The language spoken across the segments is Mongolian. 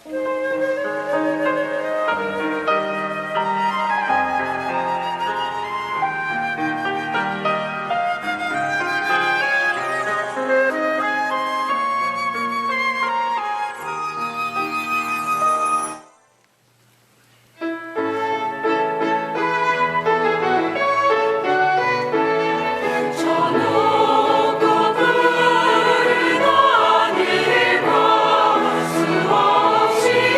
수 없이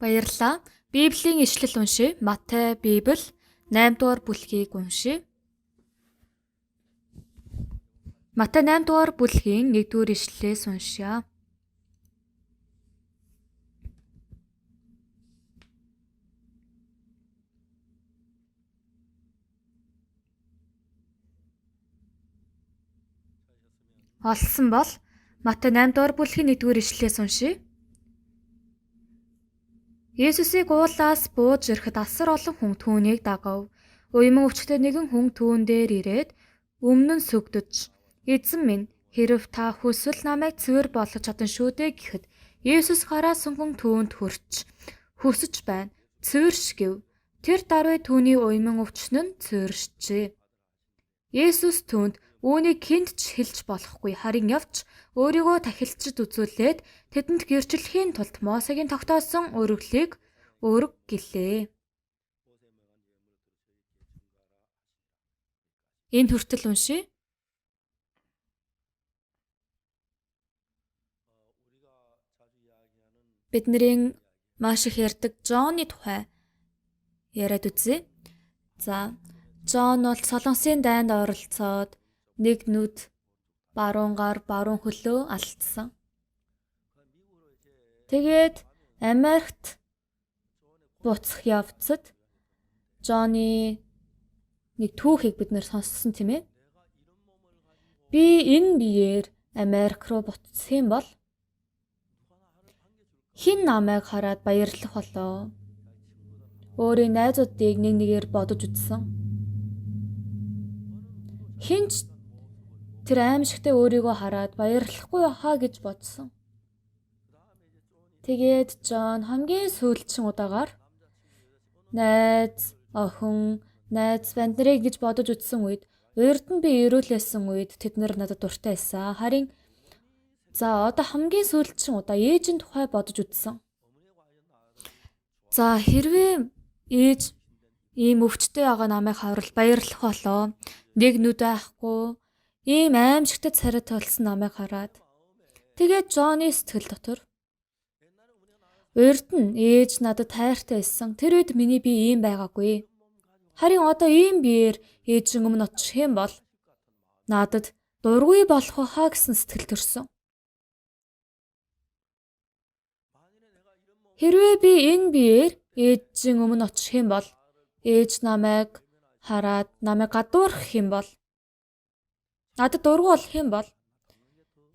Баярлалаа. Библийн ишлэл уншия. Матай Библи 8 дугаар бүлгийг уншия. Матай 8 дугаар бүлгийн 1 дугаар ишлэлээс уншия. Олсон бол Матай 8 дугаар бүлгийн 1 дугаар ишлэлээс уншия. Есүсийг уулаас бууж ирэхэд асар олон хүн түүнийг дагав. Уйман өвчтөе нэгэн хүн түүн дээр ирээд өмнө нь сүгдэж, "Эзэн минь, хэрэв та хүсвэл намайг цэвэр болгож чадна шүү дээ" гэхэд Есүс гараасан хүн түүнд хүрч "Хүсэж байна. Цэвэрш" гэв. Тэр даруй түүний уйман өвчин нь цэвэршжээ. Есүс түүнд үүнийг хэнд ч хэлж болохгүй харин явж өөрийгөө тахилчид үзүүлээд тэдэнд гэрчлэхийн тулд Мосегийн тогтоосон өргөлийг өрг гэлээ. Энэ хүртэл уншия. Бидний маш их ярьдаг Джоны тухай яриад үзье. За, Джон бол солонгосын дайнд оролцоод нэг нүд, баруун гар, баруун хөлөө алдсан. Тэгээд Америкт буцах явцад Джоны нэг түүхийг бид нэр сонссон тийм ээ. Би энэ биеэр Америк руу буцах юм бол хэн намайг хараад баярлах болоо? Өөрийн найзуудыг нэг нэгээр бодож үзсэн. Хэн ч тэр аимшигтай өөрийгөө хараад баярлахгүй хаа гэж бодсон. Тэгээд Джон хамгийн сүүлчийн удаагаар найз, охин, найз банд нарыг гэж бодож үзсэн үед, урд нь би ирүүлсэн үед тэд нар надад дуртай байсан. Харин за одоо хамгийн сүүлчийн удаа ээжийн тухай бодож үзсэн. За хэрвээ ээж ийм өвчтөе байгаа намайг харвал баярлах болоо. Нэг нүд байхгүй, ийм аимшигтай царайтай болсон намайг хараад. Тэгээд Джоны сэтгэл дотор урд нь ээж надад тайртай байсан. Тэр үед миний бие ийм байгаагүй. Харин одоо ийм биеэр ээжийн өмнө очих юм бол надад дургүй болох хаа гэсэн сэтгэл төрсөн. Хэрвээ би энэ биеэр ээжийн өмнө очих юм бол ээж намайг хараад намайг гадуурхах юм бол надад дургүй болох юм бол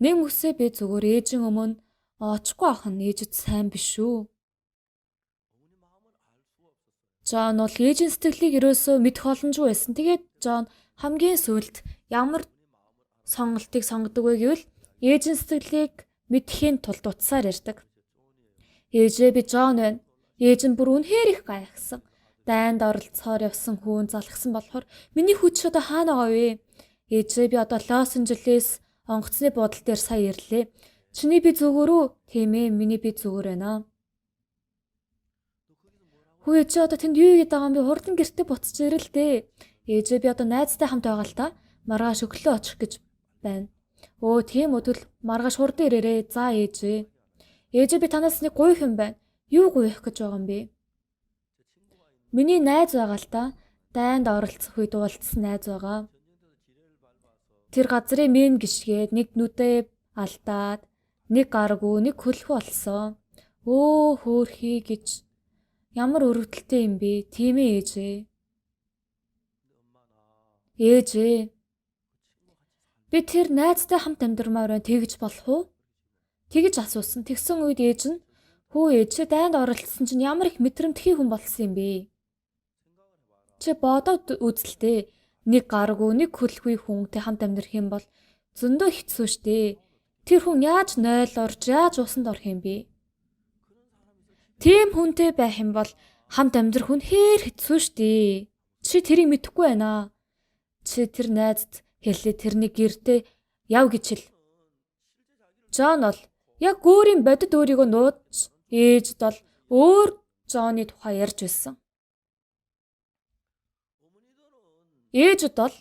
нэг мөсөө би зүгээр ээжийн өмнө очихгүй ах нь ээжэд сайн биш шүү. Джон бол ээжийн сэтгэлийг ерөөсөө мэдэх боломжгүй байсан. Тэгээд Джон хамгийн сүүлд ямар сонголтыг сонгодог вэ гэвэл ээжийн сэтгэлийг мэдхийн тулд утсаар ярьдаг. Ээжээ би Джон байна. Ээж нь бүр үнэхээр их гайхсан. Дайнд оролцохоор явсан хүүн залгсан болохоор миний хүүч одоо хаана байгаа вэ? Ээжээ би одоо Лос Анжелес онгоцны буудлын дээр сая ирлээ. Чиний би зүгээр үү? Тийм ээ, миний би зүгээр байна. Хүү ээж одоо тэнд юу хийгээд байгаа юм бэ? Хурдан гэртээ буцаж ирэл дээ. Ээжээ би одоо найзтай хамт байгаа л та. Маргааш өглөө очих гэж байна. Өө тийм үү, тэгвэл маргааш хурдан ирээрээ. За ээжээ. Ээжээ би танаас нэг гуйх юм байна. Юу гуйх гэж байгаа юм бэ? Миний найз байгаа л та. Дайнд оролцох үед уулзсан найз байгаа. Тэр газрын мен гიშгээд нэг нүдээ алдаад, нэг гаргүй, нэг хөлхөө болсон. Өө хөөхий гэж ямар өрөвдөлтэй юм бэ? Тийм ээ ээжээ. Ээжээ. Би тэр найзтай хамт амьдрмаар байна. Тэгж болох уу? Тэгж асуусан. Тэгсэн үед ээж нь "Хүү ээж, дайнд оролцсон чинь ямар их мэдрэмтгий хүн болсон юм бэ? Чи бодоод үзэлтэй. Нэг гаргүй, нэг хөлгүй хүнтэй хамт амьдрах юм бол зөндөө хэцүү шттэ. Тэр хүн яаж нойл орж, яаж усанд орох юм бэ? Тийм хүнтэй байх юм бол хамт амьдрах үнэхээр хэцүү шттэ. Чи тэрийг мэдэхгүй байна. Чи тэр найзд хэлээ тэрний гэртээ яв гэж хэл." Джон бол яг өөрийн бодит өөрийгөө нууж, ээжд бол өөр Джоны тухай ярьж байсан. Ээжд бол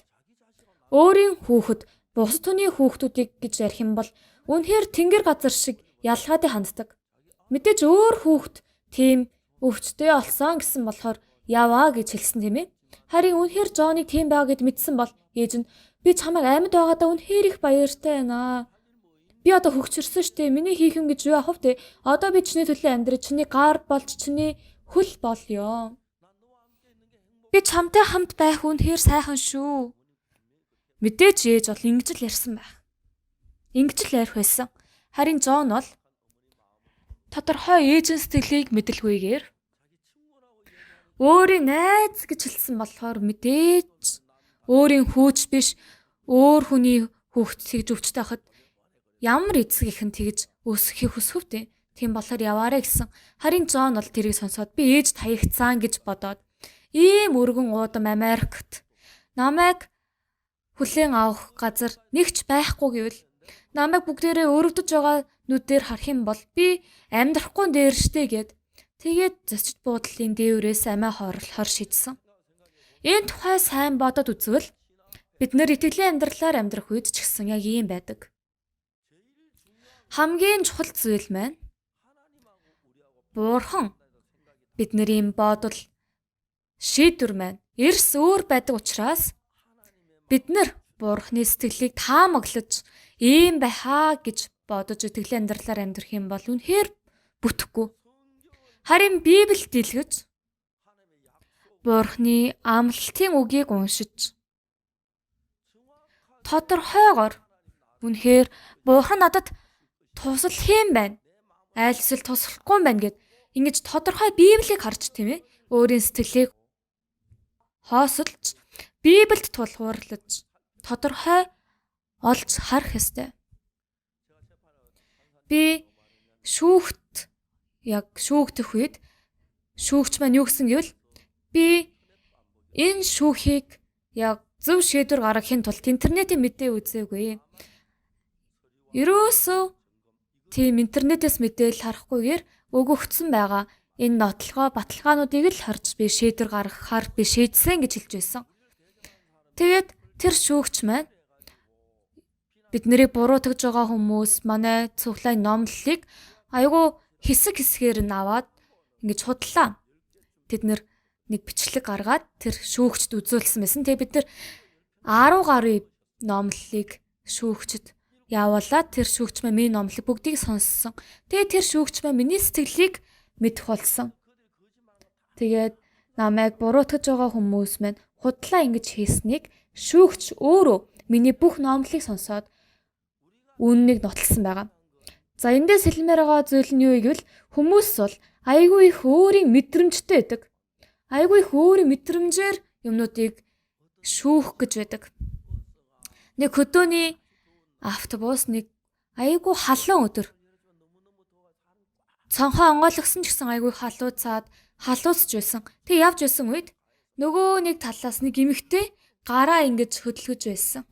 өөрийн хүүхэд бусад хүний хүүхдүүдийг гэж ярих юм бол үнэхээр тэнгэр газар шиг ялгаатай ханддаг. Мэдээж өөр хүүхэд Тийм өвчтөе олсон гэсэн болохоор яваа гэж хэлсэн тийм ээ. Харин үнэхээр Джоныг тийм байгаа гэд мэдсэн бол ээж нь би чамайг амьд байгаадаа үнэхээр их баяртай байна. Би одоо хөгчөрсөн штэ. Миний хийх юм гэж юу яах вэ? Одоо би чиний төлөө амьдрах, чиний гар болж чиний хөл болёо. Би чамтай хамт байх үнэхээр сайхан шүү. Мэдээж ээж бол ингэж л ярьсан байх. Ингэж л ярих байсан. Харин Джон бол тодорхой ээжийн сэтгэлийг мэдлгүйгээр өөрийн найз гэж хэлсэн болохоор мэдээж өөрийн хүүч биш өөр хүний хүүхэд тэгж өвчтэй хахад ямар эцэг ихэн тэгж өсөхийг хүсвэ тэ. Тийм болохоор яваарэ гэсэн. Харин Джон бол тэрийг сонсоод би ээж таягцсан гэж бодоод ийм өргөн уудам Америкт намайг хүлээн авах газар нэгч байхгүй гэвэл намайг бүгдээрээ өрөвдөж байгаа нүдээр харах юм бол би амьдрахгүй дээр штэ гэд тэгээд зочид буудлын дээврээс амиа хорлохоор шийдсэн. Энэ тухай сайн бодоод үзвэл бид нар итгэлийн амьдралаар амьдрах үед ч гэсэн яг ийм байдаг. Хамгийн чухал зүйл маань Бурхан бидний бодол шийдвэр маань эрс өөр байдаг учраас бид нар Бурханы сэтгэлийг таамаглаж ийм байхаа гэж бодож итгэлийн амьдралаар амьдрах юм бол үнэхээр бүтэхгүй. Харин Библиэд илгэж Бурханы амлалтын үгийг уншиж тодорхойгоор үнэхээр Бурхан надад тусал хэм байна. Айл эсвэл туслахгүй юм байна гэд ингэж тодорхой Библийг харж тийм ээ. Өөрийн сэтгэлийг хоосолж Библиэд тулгуурлаж тодорхой олж харах ёстой. Би шүүгдэх үед шүүгч маань юу гэсэн гэвэл би энэ шүүхийг яг зөв шийдвэр гаргахын тулд интернетийн мэдээ үзээгүй. Ерөөсөө тийм интернетээс мэдээлэл харахгүйгээр өгөгдсөн байгаа энэ нотлогоо баталгаануудыг л харж би шийдвэр гаргахаар би шийдсэн гэж хэлж байсан. Тэгээд тэр шүүгч маань бид нарыг буруутгаж байгаа хүмүүс манай цуглаан номлолыг айгүй хэсгээр нь аваад ингэж худлаа. Тэд нэг бичлэг гаргаад тэр шүүгчд үзүүлсэн байсан. Тэгээ бид нар 10 гаруй номлолыг шүүгчд явуулаад тэр шүүгч маань миний номлог бүгдийг сонссон. Тэгээ тэр шүүгч маань миний сэтгэлийг мэдэх болсон. Тэгээд намайг буруутгаж байгаа хүмүүс маань худлаа ингэж хийснийг шүүгч өөрөө миний бүх номлолыг сонсоод үннийг нотолсон байгаа. За эндээс хэлмээр байгаа зүйл нь юу гэвэл хүмүүс бол айгүй их өөрийн мэдрэмжтэй байдаг. Айгүй их өөрийн мэдрэмжээр юмнуудыг шүүх гэж байдаг. Нэг хөдөөний автобус нэг айгүй халуун өдөр. Цонхоо онгойлгосон ч гэсэн айгүй халууцж байсан. Тэг явж байсан үед нөгөө нэг талаас нэг эмэгтэй гараа ингэж хөдөлгөж байсан.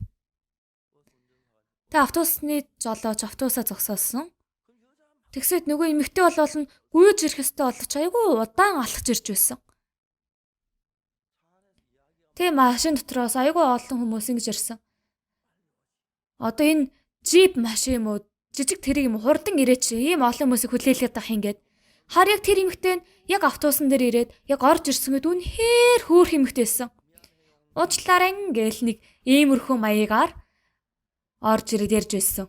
Тэг автобусны жолооч автобусаа зогсоосон. Тэгсээд нөгөө эмэгтэй болвол нь гүйж ирэх ёстой боловч айгүй удаан алхаж ирж байсан. Тэг машин дотроос айгүй олон хүмүүс ингэж ирсэн. Одоо энэ джип машин юм уу жижиг тэрэг юм хурдан ирээч ийм олон хүмүүсийг хүлээлгээд байх юм гээд хар яг тэр эмэгтэй нь яг автобусан дээр ирээд яг орж ирсэн үед үнэхээр хөөх эмэгтэйсэн. Уучлаарай гээл нэг иймэрхүү маягаар орж ирээд ярьж байсан.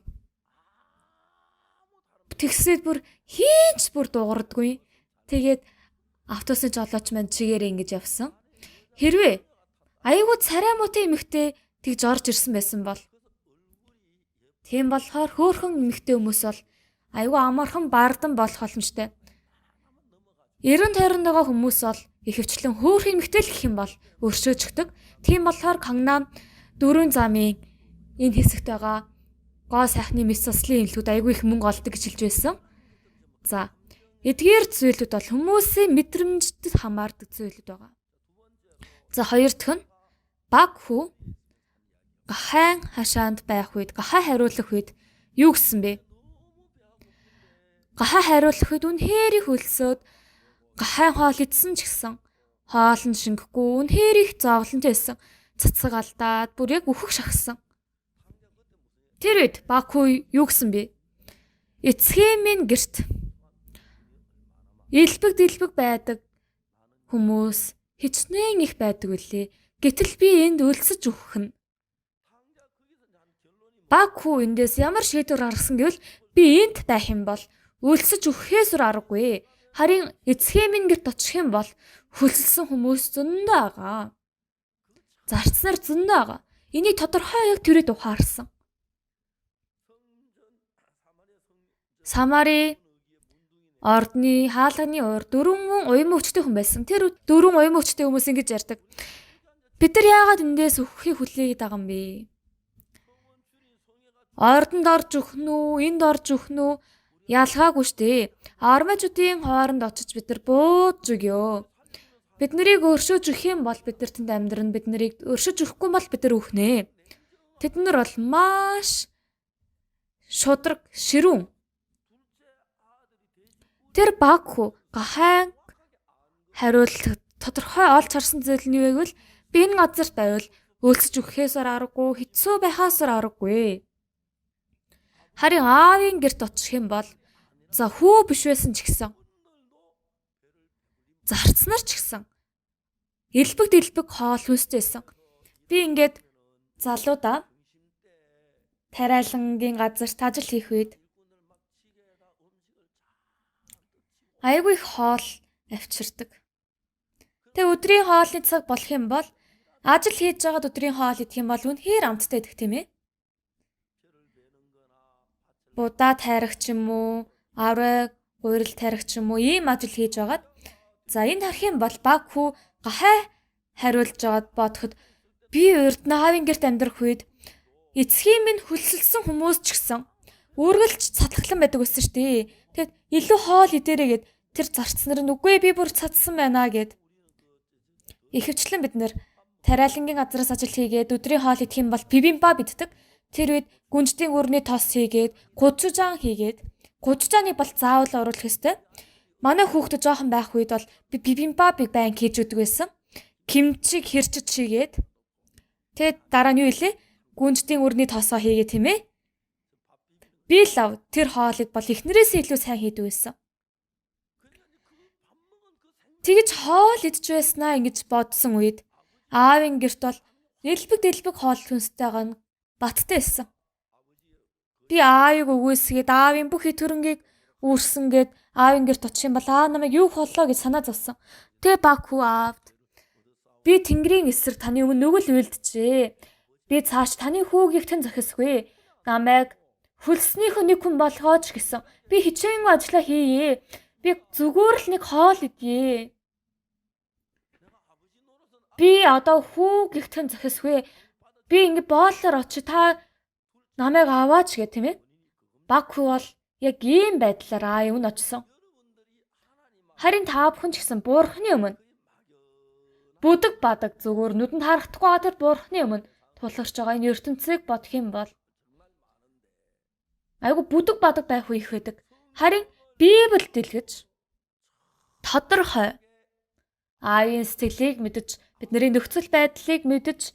Тэгсээд бүр хинч бүр дуурдаггүй. Тэгээд автобусны жолооч маань чигээрээ ингэж явсан. Хэрвээ айгүй царай муутай эмэгтэй тэгж орж ирсэн байсан бол тийм болохоор хөөхөн эмэгтэй хүмүүс бол айгүй амархан бардан болох боломжтой. 90 тойронд байгаа хүмүүс бол ихэвчлэн хөөхөн эмэгтэй л гэх юм бол өршөөжгдөг. Тийм болохоор Кангнам 4 замын энэ хэсэгт байгаа гоо сайхны мэс заслын имлүүд айгүй их мөнгө олдог гэж хэлж байсан. За, эдгээр зүйлүүд бол хүмүүсийн мэдрэмжтэд хамаардаг зүйлүүд байгаа. За, хоёр дахь нь баг хүү гахайн хашаанд байх үед, гахаа хариулах үед юу гэсэн бэ? Гахаа хариулах үед үнэхээр их өлсөөд гахайн хоол идсэн ч гэсэн хоол нь шингэхгүй үнэхээр их зовлонтой байсан. Цацаг алдаад бүр яг үхэх шахсан. Тэр үед баг хүү юу гэсэн бэ? Эцгийн минь гэрт Элбэг дэлбэг байдаг хүмүүс хичнээн их байдаг үлээ. Гэтэл би энд өлсөж өгөх нь. Баг хүү эндээс ямар шийдвэр гаргасан гэвэл би энд байх юм бол өлсөж өгөхээс аргагүй. Харин эцгээ минь гэрт очих юм бол хөлсөлсөн хүмүүс зөндөө байгаа. Зарцнаар зөндөө байгаа. Энийг тодорхой яг тэрэд ухаарсан. Самари ордны хаалганы уур 4 уян өвчтэй хүн байсан. Тэр 4 уян өвчтэй хүмүүс ингэж ярьдаг. Бид нар яагаад эндээс өгөхийг хүлээгээд байгаа юм бэ? Ордонд орж өгнө үү? Энд орж өгнө үү? Ялгаагүй штэ. Армажуудын хооронд очиж бид нар бууж өгөө. Бид нарыг өршөөж өгөх юм бол бид нар тэнд амьдрна. Бид нарыг өршөөж өгөхгүй бол бид нар үхнэ. Тэд нар бол маш шудраг, ширүүн. Тэр баг хүү гахайн хариулт тодорхой олж харсан зүйл нь юу вэ гэвэл би энэ газарт байвал өлсөж өгөхөөсөр аргагүй, хэцүү байхаасаар аргагүй. Харин аавын гэрт очих юм бол за хүү биш байсан ч гэсэн зарцнаар ч гэсэн элбэг дэлбэг хоол хүнстэйсэн. Би ингээд залуудаа тариалангийн газарт ажил хийх үед айгүй их хоол авчирдаг. Тэг өдрийн хоолны цаг болох юм бол ажил хийж байгаад өдрийн хоол идэх юм бол үнэхээр амттай идэх тийм ээ. Будаа тайрах ч юм уу, авраг, гурил тайрах ч юм уу ийм ажил хийж байгаад за энд харах юм бол баг хүү гахай хариулж байгаад бодоход би урд нь аавын гэрт амьдрах үед эцгийн минь хөлсөлсөн хүмүүс ч гэсэн үргэлж цатлаглан байдаг байсан шүү дээ. Тэгэд илүү хоол идээрэй гэд тэр зарцнаар нь үгүй би бүр цадсан байна гэд. Ихэвчлэн бид нэр тариалангийн газраас ажил хийгээд өдрийн хоол идэх юм бол бибимбап иддэг. Тэр үед гүнжтийн өрний тос хийгээд, гужужаан хийгээд, гужужааныг бол заавал оруулах ёстой. Манай хүүхдүүд жоохон байх үед бол би бибимбапыг байн хийж өгдөг байсан. Кимчиг хэрчиж шигээд. Тэгээд дараа нь юу илээ? Гүнжтийн өрний тосоо хийгээ тийм ээ. Би лав тэр хоолыг бол эхнэрээсээ илүү сайн хийдэг байсан. Тэгэж хоол идж байснаа ингэж бодсон үед аавын гэрт бол элбэг дэлбэг хоол хүнстэйгаа баттай байсан. Би аавыг өгөөсгээд аавын бүх төрөнгийг үүрсэнгээд аавын гэрт очих юм бол аа намайг юу холлоо гэж санаа зовсон. Тэгээ баг хүү аавд би Тэнгэрийн эсрэг таны өмнө нүгэл үйлдэжээ. Би цааш таны хүүгийгтэн зохисгүй. Намайг хөлснийхөө нэг хүн болгооч гэсэн. Би хичээнгүй ажиллаа хийе. Би зүгээр л нэг хоол идье. Би одоо хүүгийгтэн зохисгүй. Би ингэ боолоор очи та намайг аваач гэх тийм ээ. Баг хүү бол яг ийм байдлаар өмнө очсон. Харин та бүхэн ч гэсэн буурхны өмнө бүдэг бадаг зүгээр нүдэнд харагдахгүй тэр буурхны өмнө тулгарч байгаа энэ ертөнцийг бодох юм бол айгу бүдэг бадаг байх үе их байдаг. Харин Библиэд дэлгэж тодорхой аавын сэтгэлийг мэдэж бидний нөхцөл байдлыг мэдэж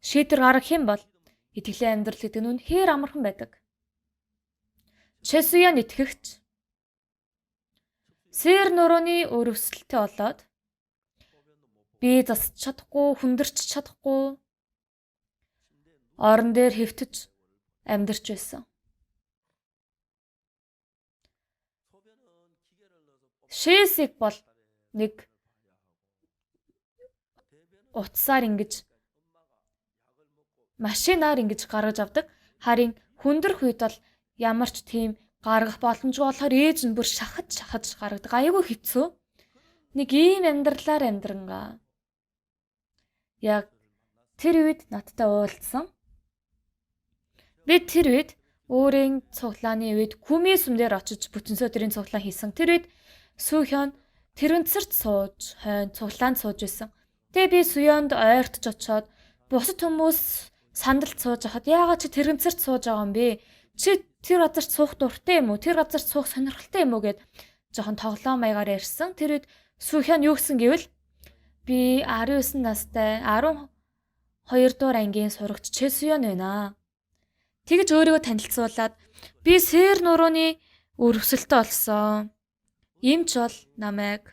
шийдвэр гаргах юм бол итгэлийн амьдрал гэдэг нь үнэхээр амархан байдаг. Чесуян итгэгч сэр нурууны өрөвсөлтөй болоод би засч чадахгүй, хүндэрч чадахгүй орон дээр хэвтэж амьдарч байсан. Шээсийг бол нэг утсаар ингэж машинаар ингэж гаргаж авдаг. Харин хүндрэх үед бол ямар ч тийм гаргах боломжгүй болохоор ээж нь бүр шахаж гаргадаг. Айгүй хэцүү. Нэг ийм амьдралаар амьдрангаа. Яг тэр үед надтай уулзсан. Би тэр үед өөрийн цуглааны үед Күмээ сүм дээр очиж бүтэнсөө тэрийн цуглаан хийсэн. Тэр үед Сүхён тэрэнцэрт сууж, хойно цуглаанд сууж исэн. Тэгээ би Сүёнд ойртож очоод бусад хүмүүс сандалд сууж хахад яагаад чи тэрэнцэрт сууж байгаа юм бэ? Чи тэр газарт суух дуртай юм уу? Тэр газарт суух сонирхолтой юм уу гэд жоохон тоглоом маягаар ярьсан. Тэр үед Сүхён юу гэсэн гэвэл би 19 настай 12 дугаар ангийн сурагч Чесуян байна. Тэгж өөрийгөө танилцуулаад би сэр нурууны өрөвсөлтөй болсон. Иймч бол намайг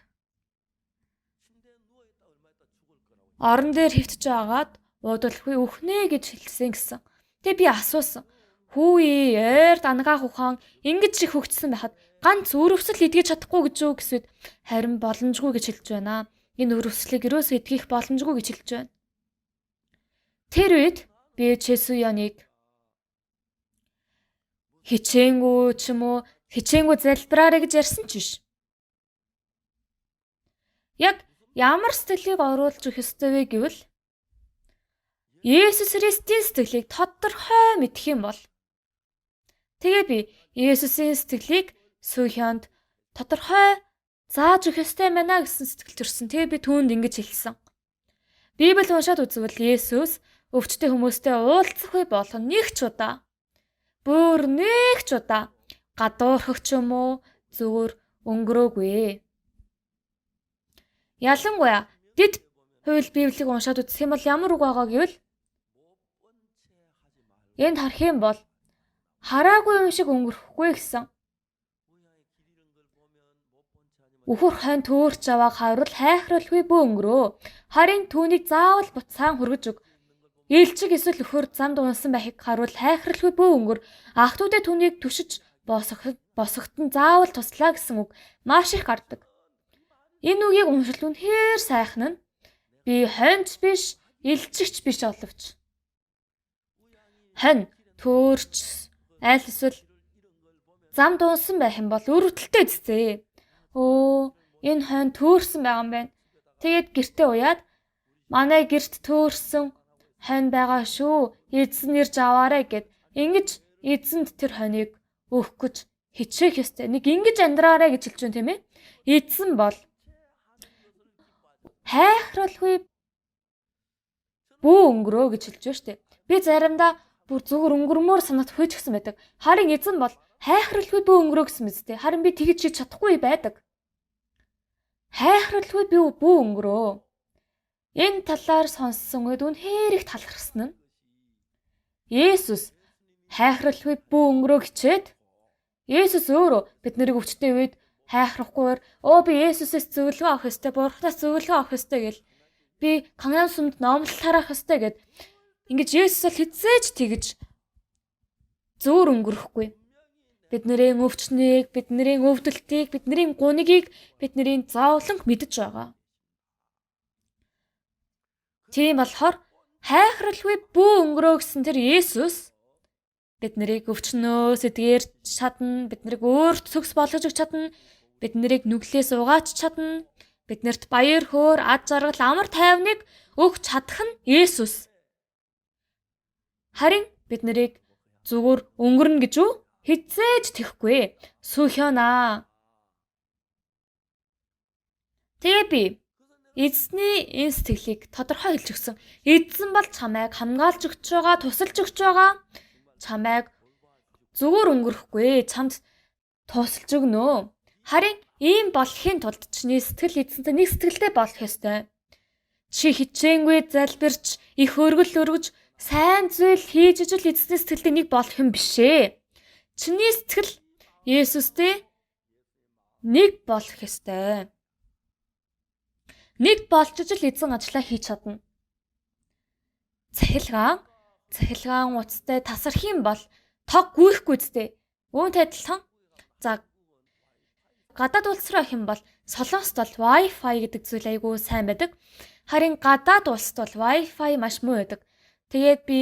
орон дээр хөвтөж байгаад уудалгүй үхнэ гэж хэлсэн гэсэн. Тэгээ би асуусан. Хүүе, ойр дангаах ухаан ингэж их хөгжсөн байхад ганц өрөвсөл эдгэж чадахгүй гэж юу гэсвэд харин боломжгүй гэж хэлж байна. Энэ өрөвслийг юусоо эдгэх боломжгүй гэж хэлж байна. Тэр үед би Чесуяныг хичээнгүй ч юм уу хичээнгүй залбираарэ гэж ярьсан ч биш. Яг ямар сэтгэлийг оруулж өгөх ёстой вэ гэвэл Есүс Христийн сэтгэлийг тодорхой мэдэх юм бол тэгээ би Есүсийн сэтгэлийг Сухианд тодорхой зааж өгөх ёстой байна гэсэн сэтгэл төрсөн. Тэгээ би түүнд ингэж хэлсэн. Библийг уншаад үзвэл Есүс өвчтөе хүмүүстэй уулзах үе болгоно нэг ч удаа бүр нэг ч удаа гадуурхах ч юм уу зүгээр өнгөрөөгүй. Ялангуяа дэд хууль Библийг уншаад үзэх юм бол ямар үг байгаа гэвэл энд харах юм бол хараагүй юм шиг өнгөрөхгүй гэсэн. Үхэр хань төөрч аваа хаврал хайхралгүй бөө өнгөрөө. Харин түүнийг заавал буцаан хүргэж өг. Илчиг эсвэл өхөр замд унсан байхыг харуул хайхралгүй бөө өнгөр. Ах トゥ удаа түүнийг түшиж босгоход нь заавал туслаа гэсэн үг маш их гардаг. Энэ үгийг уншил үнэхээр сайхан нь би хоньч биш, илчигч биш оловч. Хонь төөрч аль эсвэл замд унсан байх юм бол өрөвдөлтөө эцтэй. Энэ хонь төөрсөн байгаа юм байна. Тэгээд гэртээ уяад манай гэрт төөрсөн хонь байгаа шүү. Эзэн ирж аваарэ гэд ингэж эзэнд тэр хоньыг өгөх гэж хичээх ёстой. Нэг ингэж амьдраарэ гэж хэлж байна тийм ээ. Эзэн бол хайхралгүй бөө өнгөрөө гэж хэлж байна штэ. Би заримдаа бүр зүгээр өнгөрмөр санаад хөөж гсэн байдаг. Харин эзэн бол хайхралгүй бөө өнгөрөө гэсэн мэт. Харин би тэгж хийж чадахгүй байдаг. Хайхралгүй бөө өнгөрөө. Энэ талаар сонссон үед үнэхээр их талархсан нь Есүс хайхралгүй бөө өнгөрөө хичээд Есүс өөрөө бид нарыг өвчтөе үед хайхрахгүйгээр би Есүсээс зөвлөгөө авах ёстой, Бурханаас зөвлөгөө авах ёстой гэл би Канаан сүмд номлол тарах ёстой гэд ингэж Есүсэл хизээж тэгж зөөр өнгөрөхгүй. Бидний өвчнийг, бидний өвдөлтийг, бидний гунигийг бидний зовлонг мэдэж байгаа. Тийм болохоор хайхралгүй бөө өнгөрөө гэсэн тэр Есүс бид нарыг өвчнөөс эдгээрч чадна, бид нарыг өөрт төгс болгож өгч чадна, бид нарыг нүглээс угаач чадна, биднэрт баяр хөөр, ад жаргал, амар тайвныг өгч чадах нь Есүс. Харин бид нарыг зүгээр өнгөрнө гэж үү? Хизээж тэхгүй. Сухианаа. Тэгээ би эзний энэ сэтгэлийг тодорхой хэлж өгсөн. Эзэн бол чамайг хамгаалж өгч байгаа, тусалж өгч байгаа. Чамайг зүгээр өнгөрөхгүй, чамд тусалж өгнө. Харин ийм болохын тулд чиний сэтгэл эзэнтэй нэг сэтгэлтэй болох ёстой. Чи хичээнгүй залбирч, их өргөл өргөж, сайн зүйл хийж ижил эзний сэтгэлтэй нэг болох юм бишээ. Чиний сэтгэл Есүстэй нэг болох ёстой. Нэг болж ижил эзэн ажлаа хийж чадна. Цахилгаан уцтай тасарх юм бол тог гүйхгүй зтэй. Үүнтэй адилхан. За гадаад улс руу авах юм бол Солонгост бол Wi-Fi гэдэг зүйл айгүй сайн байдаг. Харин гадаад улсад бол Wi-Fi маш муу байдаг. Тэгээд би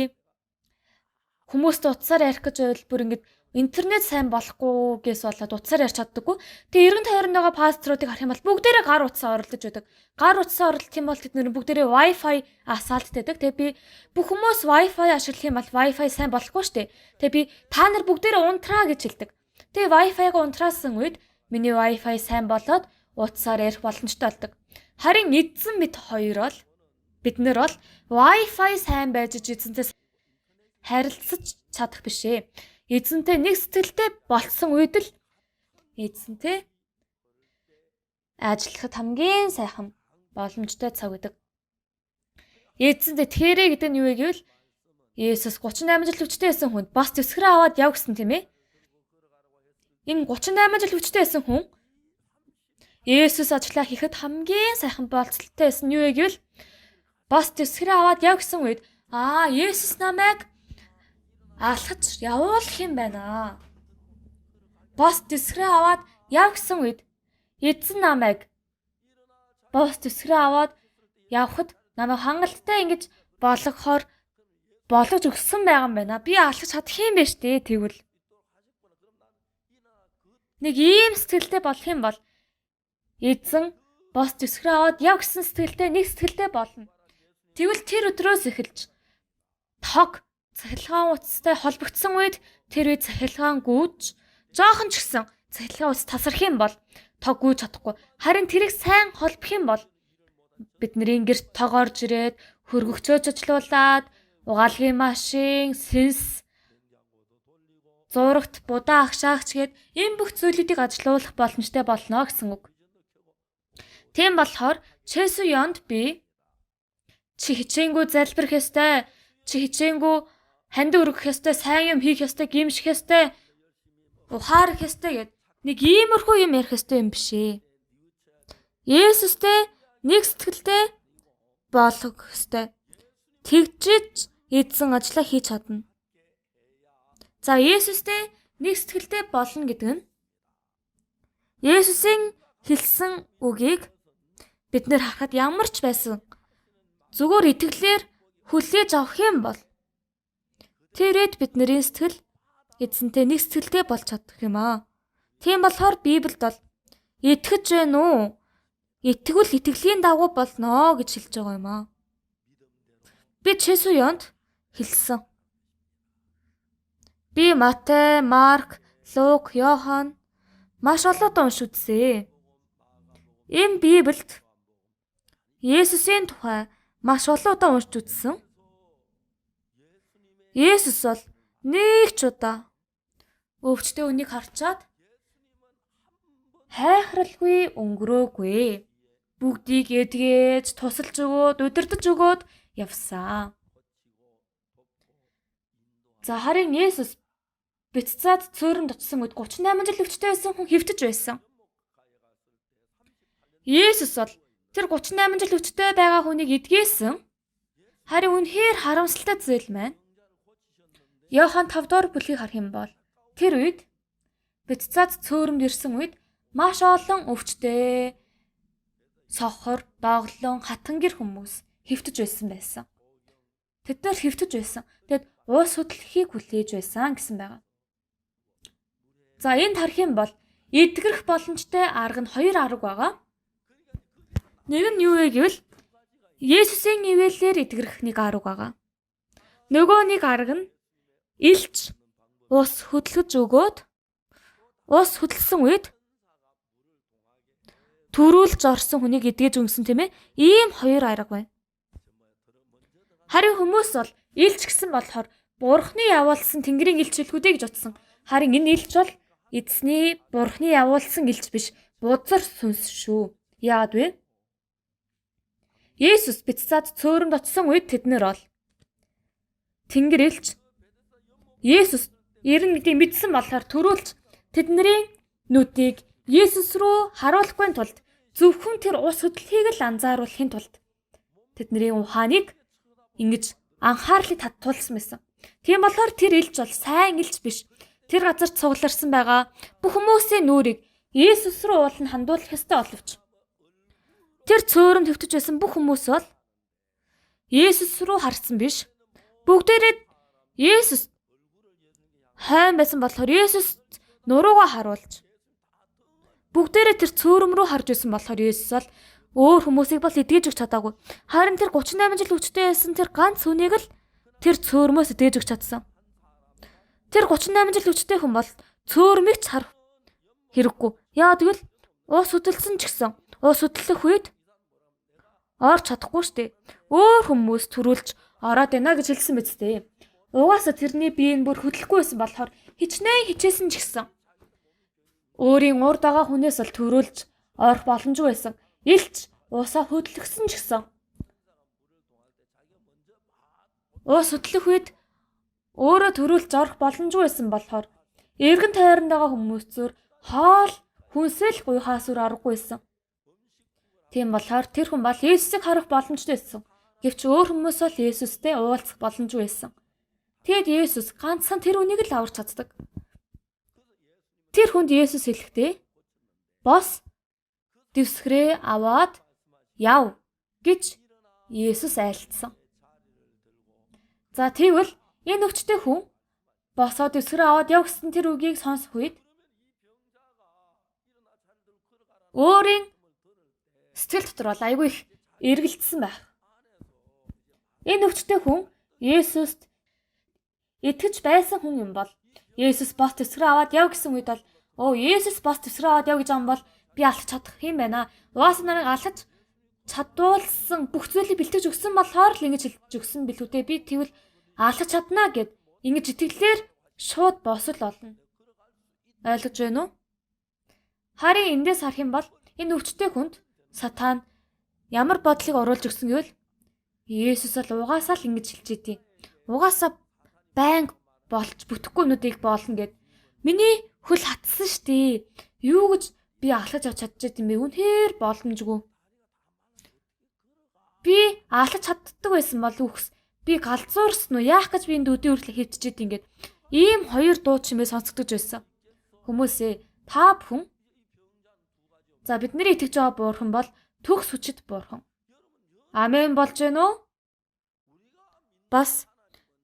хүмүүст утсаар ярих гэж байвал бүр ингэж интернет сайн болохгүйгээс болоод утсаар ярьж чаддаггүй. Тэгээ эргэн тойронд байгаа пасторуудыг харах юм бол бүгдээрээ гар утсаа оролдож байдаг. Гар утсаа оролдох юм бол тэд нэр бүгдээрээ Wi-Fi асаалттай байдаг. Тэгээ би бүх хүмүүс Wi-Fi ашиглах юм бол Wi-Fi сайн болохгүй шүү дээ. Тэгээ би та нар бүгдээрээ унтраа гэж хэлдэг. Тэгээ Wi-Fi-г унтраасан үед миний Wi-Fi сайн болоод утсаар ярих боломжтой болдог. Харин эзэн мэд хоёр бол бид нар бол Wi-Fi сайн байж эзэнтэй харилцаж чадах бишээ. Эзэнтэй нэг сэтгэлтэй болцсон үед л эзэнтэй ажиллахад хамгийн сайхан боломжтой цаг гэдэг. Эзэнтэй тэрэ гэдэг нь юу вэ гэвэл Есүс 38 жил өвчтөе байсан хүнд бас төсгөрөө аваад яв гэсэн тийм ээ. Энэ 38 жил өвчтөе байсан хүн Есүс ажлаа хийхэд хамгийн сайхан болцолтой байсан нь юу вэ гэвэл бос дэвсгэрээ аваад яв гэсэн үед Есүс намайг алхаж явуулах юм байна. Бос дэвсгэрээ аваад яв гэсэн үед эзэн намайг бос дэвсгэрээ аваад явхад намайг хангалттай ингэж болгож өгсөн байгаа юм байна. Би алхаж чадах юм байна штэ. Тэгвэл нэг ийм сэтгэлтэй болох юм бол эзэн бос дэвсгэрээ аваад яв гэсэн сэтгэлтэй нэг сэтгэлтэй болно. Тэгвэл тэр өдрөөс эхэлж тог цахилгаан утастай холбогдсон үед тэр үед цахилгаан гүйж жоохон ч гэсэн цахилгаан утас тасрах юм бол тог гүйж чадахгүй. Харин тэрийг сайн холбох юм бол бидний гэрт тог орж ирээд хөргөгчөөж ажилуулад угаалгын машин, сэнс, зурагт будаа агшаагч гээд энэ бүх зүйлүүдийг ажилуулах боломжтой болно гэсэн үг. Тийм болохоор Чесуянд би чи хичээнгүй залбирх ёстой, чи хичээнгүй ханд өргөх ёстой, сайн юм хийх ёстой, гимших ёстой, ухаарах ёстой гэд нэг иймэрхүү юм ярих ёстой юм биш ээ. Есүстэй нэг сэтгэлтэй болох ёстой. Тэгжиж эзэн ажлаа хийж чадна. За Есүстэй нэг сэтгэлтэй болно гэдэг нь Есүсийн хэлсэн үгийг бид нэр харахад ямар ч байсан зүгээр итгэлээр хүлээж авах юм бол тэрэд бидний сэтгэл эзэнтэй нэг сэтгэлтэй болж чадах юм аа. Тийм болохоор Библиэд бол итгэж байна уу? Итгэвэл итгэлийн дагуу болно гэж хэлж байгаа юм аа. Би Чесуянд хэлсэн. Би Матай, Марк, Лук, Йохан маш олон унш үзсэн. Энэ Библиэд Есүсийн тухай маш олон удаа уншиж үзсэн. Есүс бол нэг ч удаа өвчтөе үнийг харчаад хайхралгүй өнгөрөөгүй. Бүгдийг эдгээж, тусалж өгөөд, удирдах өгөөд явсан. За харин Есүс Бэцзад цөөрөмд очсон үед 38 жил өвчтөе байсан хүн хэвтэж байсан. Есүс бол тэр 38 жил өвчтөе байгаа хүнийг эдгээсэн. Харин үнэхээр харамсалтай зүйл маань Йохан 5 дугаар бүлгийг харах юм бол тэр үед Бэцзад цөөрөмд ирсэн үед маш олон өвчтөе, сохор, доглон, хатангэр хүмүүс хэвтэж байсан. Тэд нар хэвтэж байсан. Тэгэд уус хөдлөхийг хүлээж байсан гэсэн байгаа. За энд харах юм бол эдгэрэх боломжтой арга нь хоёр арга байгаа. Нэг нь юу вэ гэвэл Есүсийн ивэлээр эдгэрэх нэг арга байгаа. Нөгөө нэг арга нь илж ус хөдлөж өгөөд ус хөдлсөн үед төрүүлж орсон хүнийг эдгэж өнгөсөн тийм ээ. Ийм хоёр арга байна. Харин хүмүүс бол илж гэсэн болохоор Бурхны явуулсан Тэнгэрийн илч хэлгүүдэй гэж утсан. Харин энэ илч бол эзний Бурхны явуулсан илч биш, бузар сүнс шүү. Яагаад вэ? Есүс Бэцзад цөөрөмд очсон үед тэднэр бол Тэнгэр илч Есүс ирнэ гэдгийг мэдсэн болохоор төрүүлж тэдний нүдийг Есүс рүү харуулахгүй тулд зөвхөн тэр ус хөдлөхийг л анзааруулахын тулд тэдний ухааныг ингэж анхаарлыг татуулсан байсан. Тийм болохоор тэр илч бол сайн илч биш. Тэр газар цугларсан байгаа бүх хүмүүсийн нүрийг Есүс рүү уулан хандуулах ёстой боловч тэр цөөрөмд хөвтөж байсан бүх хүмүүс бол Есүс рүү харсан биш. Бүгдээрээ Есүс хайн байсан болохоор Есүс нуруугаа харуулж бүгдээрээ тэр цөөрөм рүү харж байсан болохоор Есүс бол өөр хүмүүсийг бол эдгэж өгч чадаагүй. Харин тэр 38 жил өвчтөе байсан тэр ганц хүнийг л тэр цөөрмөөс эдгэж өгч чадсан. Тэр 38 жил өвчтөе хүн бол цөөрмийг ч харах хэрэггүй. Яагаад гэвэл уус хөдөлсөн ч гэсэн уус хөдлөх үед орж чадахгүй штэ. Өөр хүмүүс төрүүлж ороод байна гэж хэлсэн биз дээ. Угаасаа тэрний бие нь бүр хөдлөхгүй байсан болохоор хичнээн хичээсэн ч гэсэн өөрийн урд байгаа хүнээс л төрүүлж орох боломжгүй байсан. Илч уусаа хөдлөгсөн ч гэсэн уус хөдлөх үед өөрөө төрүүлж орох боломжгүй байсан болохоор эргэн тойронд байгаа хүмүүс зөөр хоол хүнсэл гуйхаас өөр аргагүй байсан. Тийм болохоор тэр хүн бол Есүсийг харах боломжтой байсан. Гэвч өөр хүмүүс бол Есүстэй уулзах боломжгүй байсан. Тэгэд Есүс ганцхан тэр үнийг л аварч чаддаг. Тэр хүнд Есүс хэлэхдээ бос дэвсгэрээ аваад яв гэж Есүс айлтсан. За тэгвэл энэ өвчтэй хүн босоод дэвсгэрээ аваад яв гэсэн тэр үгийг сонсох үед өөрийн сэтгэл дотор бол айгүй их эргэлдсэн байх. Энэ өвчтэй хүн Есүст итгэж байсан хүн юм бол Есүс бос дэвсгэрээ аваад яв гэсэн үед бол Есүс бос дэвсгэрээ аваад яв гэж юм бол би алах чадах юм байна. Угаасаа нарыг алах чадуулсан бүх зүйлийг бэлтгэж өгсөн болохоор л ингэж хэлж өгсөн билүүтэй. Би тэгвэл алах чаднаа гэд ингэж итгэлээр шууд босол олно. Ойлгож байна уу? Харин эндээс харах юм бол энэ өвчтэй хүнд Сатан ямар бодлыг оруулж өгсөн гэвэл Есүс бол угаасаа л ингэж хэлж идэв. Угаасаа байнга болж бүтэхгүй юмнуудыг боолно гэд. Миний хөл хатсан штий. Юу гэж би алхаж авч чадчих юм бэ? Үнэхээр боломжгүй. Би алхаж чаддаг байсан бол үхс. Би галзуурсан уу? Яах гэж би энэ өдөө хүртэл хийчихээд ингээд ийм хоёр дуу чимээ сонсогдож байсан. Хүмүүсээ та бүхэн бидний итгэж байгаа бурхан бол төгс хүчит бурхан. Амен болж байна уу? Бас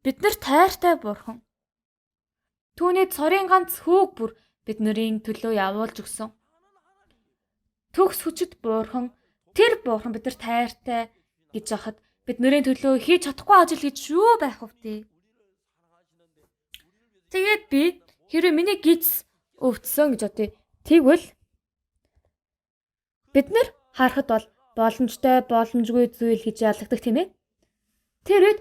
бид нар тайртай бурхан. Түүний цорын ганц хүүг бүр бидний төлөө явуулж өгсөн. Төгс хүчит бурхан, тэр бурхан бид нар тайртай гэж яхад бидний төлөө хийж чадахгүй ажил гэж юу байх вэ? Тэгээд би хэрэв миний гиз өвдсөн гэж бодъё. Тэгвэл бид нар харахад бол боломжтой, боломжгүй зүйл гэж ялгдаг тийм ээ. Тэр үед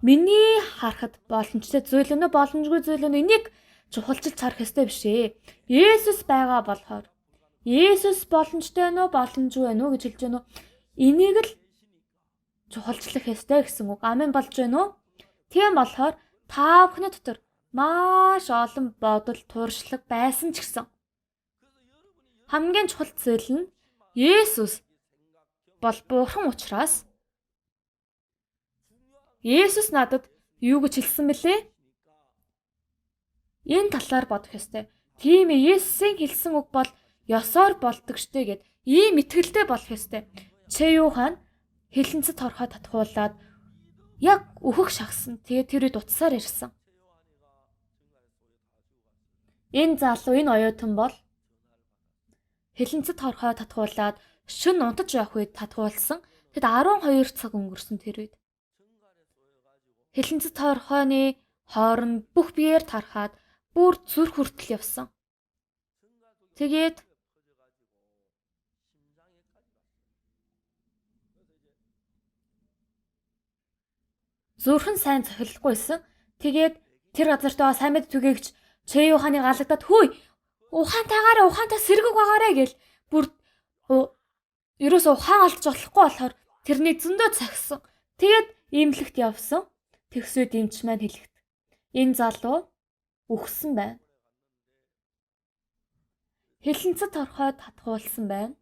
миний харахад боломжтой зүйл өнө боломжгүй зүйл өнө энийг чухалчилж харах ёстой биш ээ. Есүс байгаа болохоор Есүс боломжтой нөө боломжгүй нөө гэж хэлж байна уу? Энийг л чухалчлах ёстой гэсэн үг. Амен болж байна уу? Тийм болохоор та бүхний дотор маш олон бодол, туршлага байсан ч гэсэн хамгийн чухал зүйл нь Есүс бол бурхан учраас Есүс надад юу гэж хэлсэн бэлээ? Энэ талаар бодох ёстой. Тийм ээ, Есүсийн хэлсэн үг бол ёсоор болдог штэ гэд ийм итгэлтэй болох ёстой. Чи юу хаана хэлэнцэд хорхоо татхуулаад яг өөхөх шахсан. Тэгээ тэр үед утсаар ирсэн. Энэ залуу, энэ оюутан бол хэлэнцэд хорхоо татхуулаад шүн унтаж явах үед татхуулсан. Тэгэд 12 цаг өнгөрсөн тэр үед. Хэлэнцэд хорхооны хооронд бүх биеэр тархаад бүр зүрх хүртэл явсан. Тэгээд зүрхэн сайн цохилгогүйсэн. Тэгээд тэр газартаа сайн мэд түгээгч Чэ Юханыг алагдаад хөөе ухаантайгаараа ухаантай сэргэг байгаарэ гэл бүр ерөөсөө ухаан алдаж болохгүй болохоор тэрний зөндөө цагсан. Тэгээд имлэгт явсан. Тэгсүүд эмч маань хэлэхэд энэ залуу үхсэн байна. Хэлэнцэд орхоод татхуулсан байна.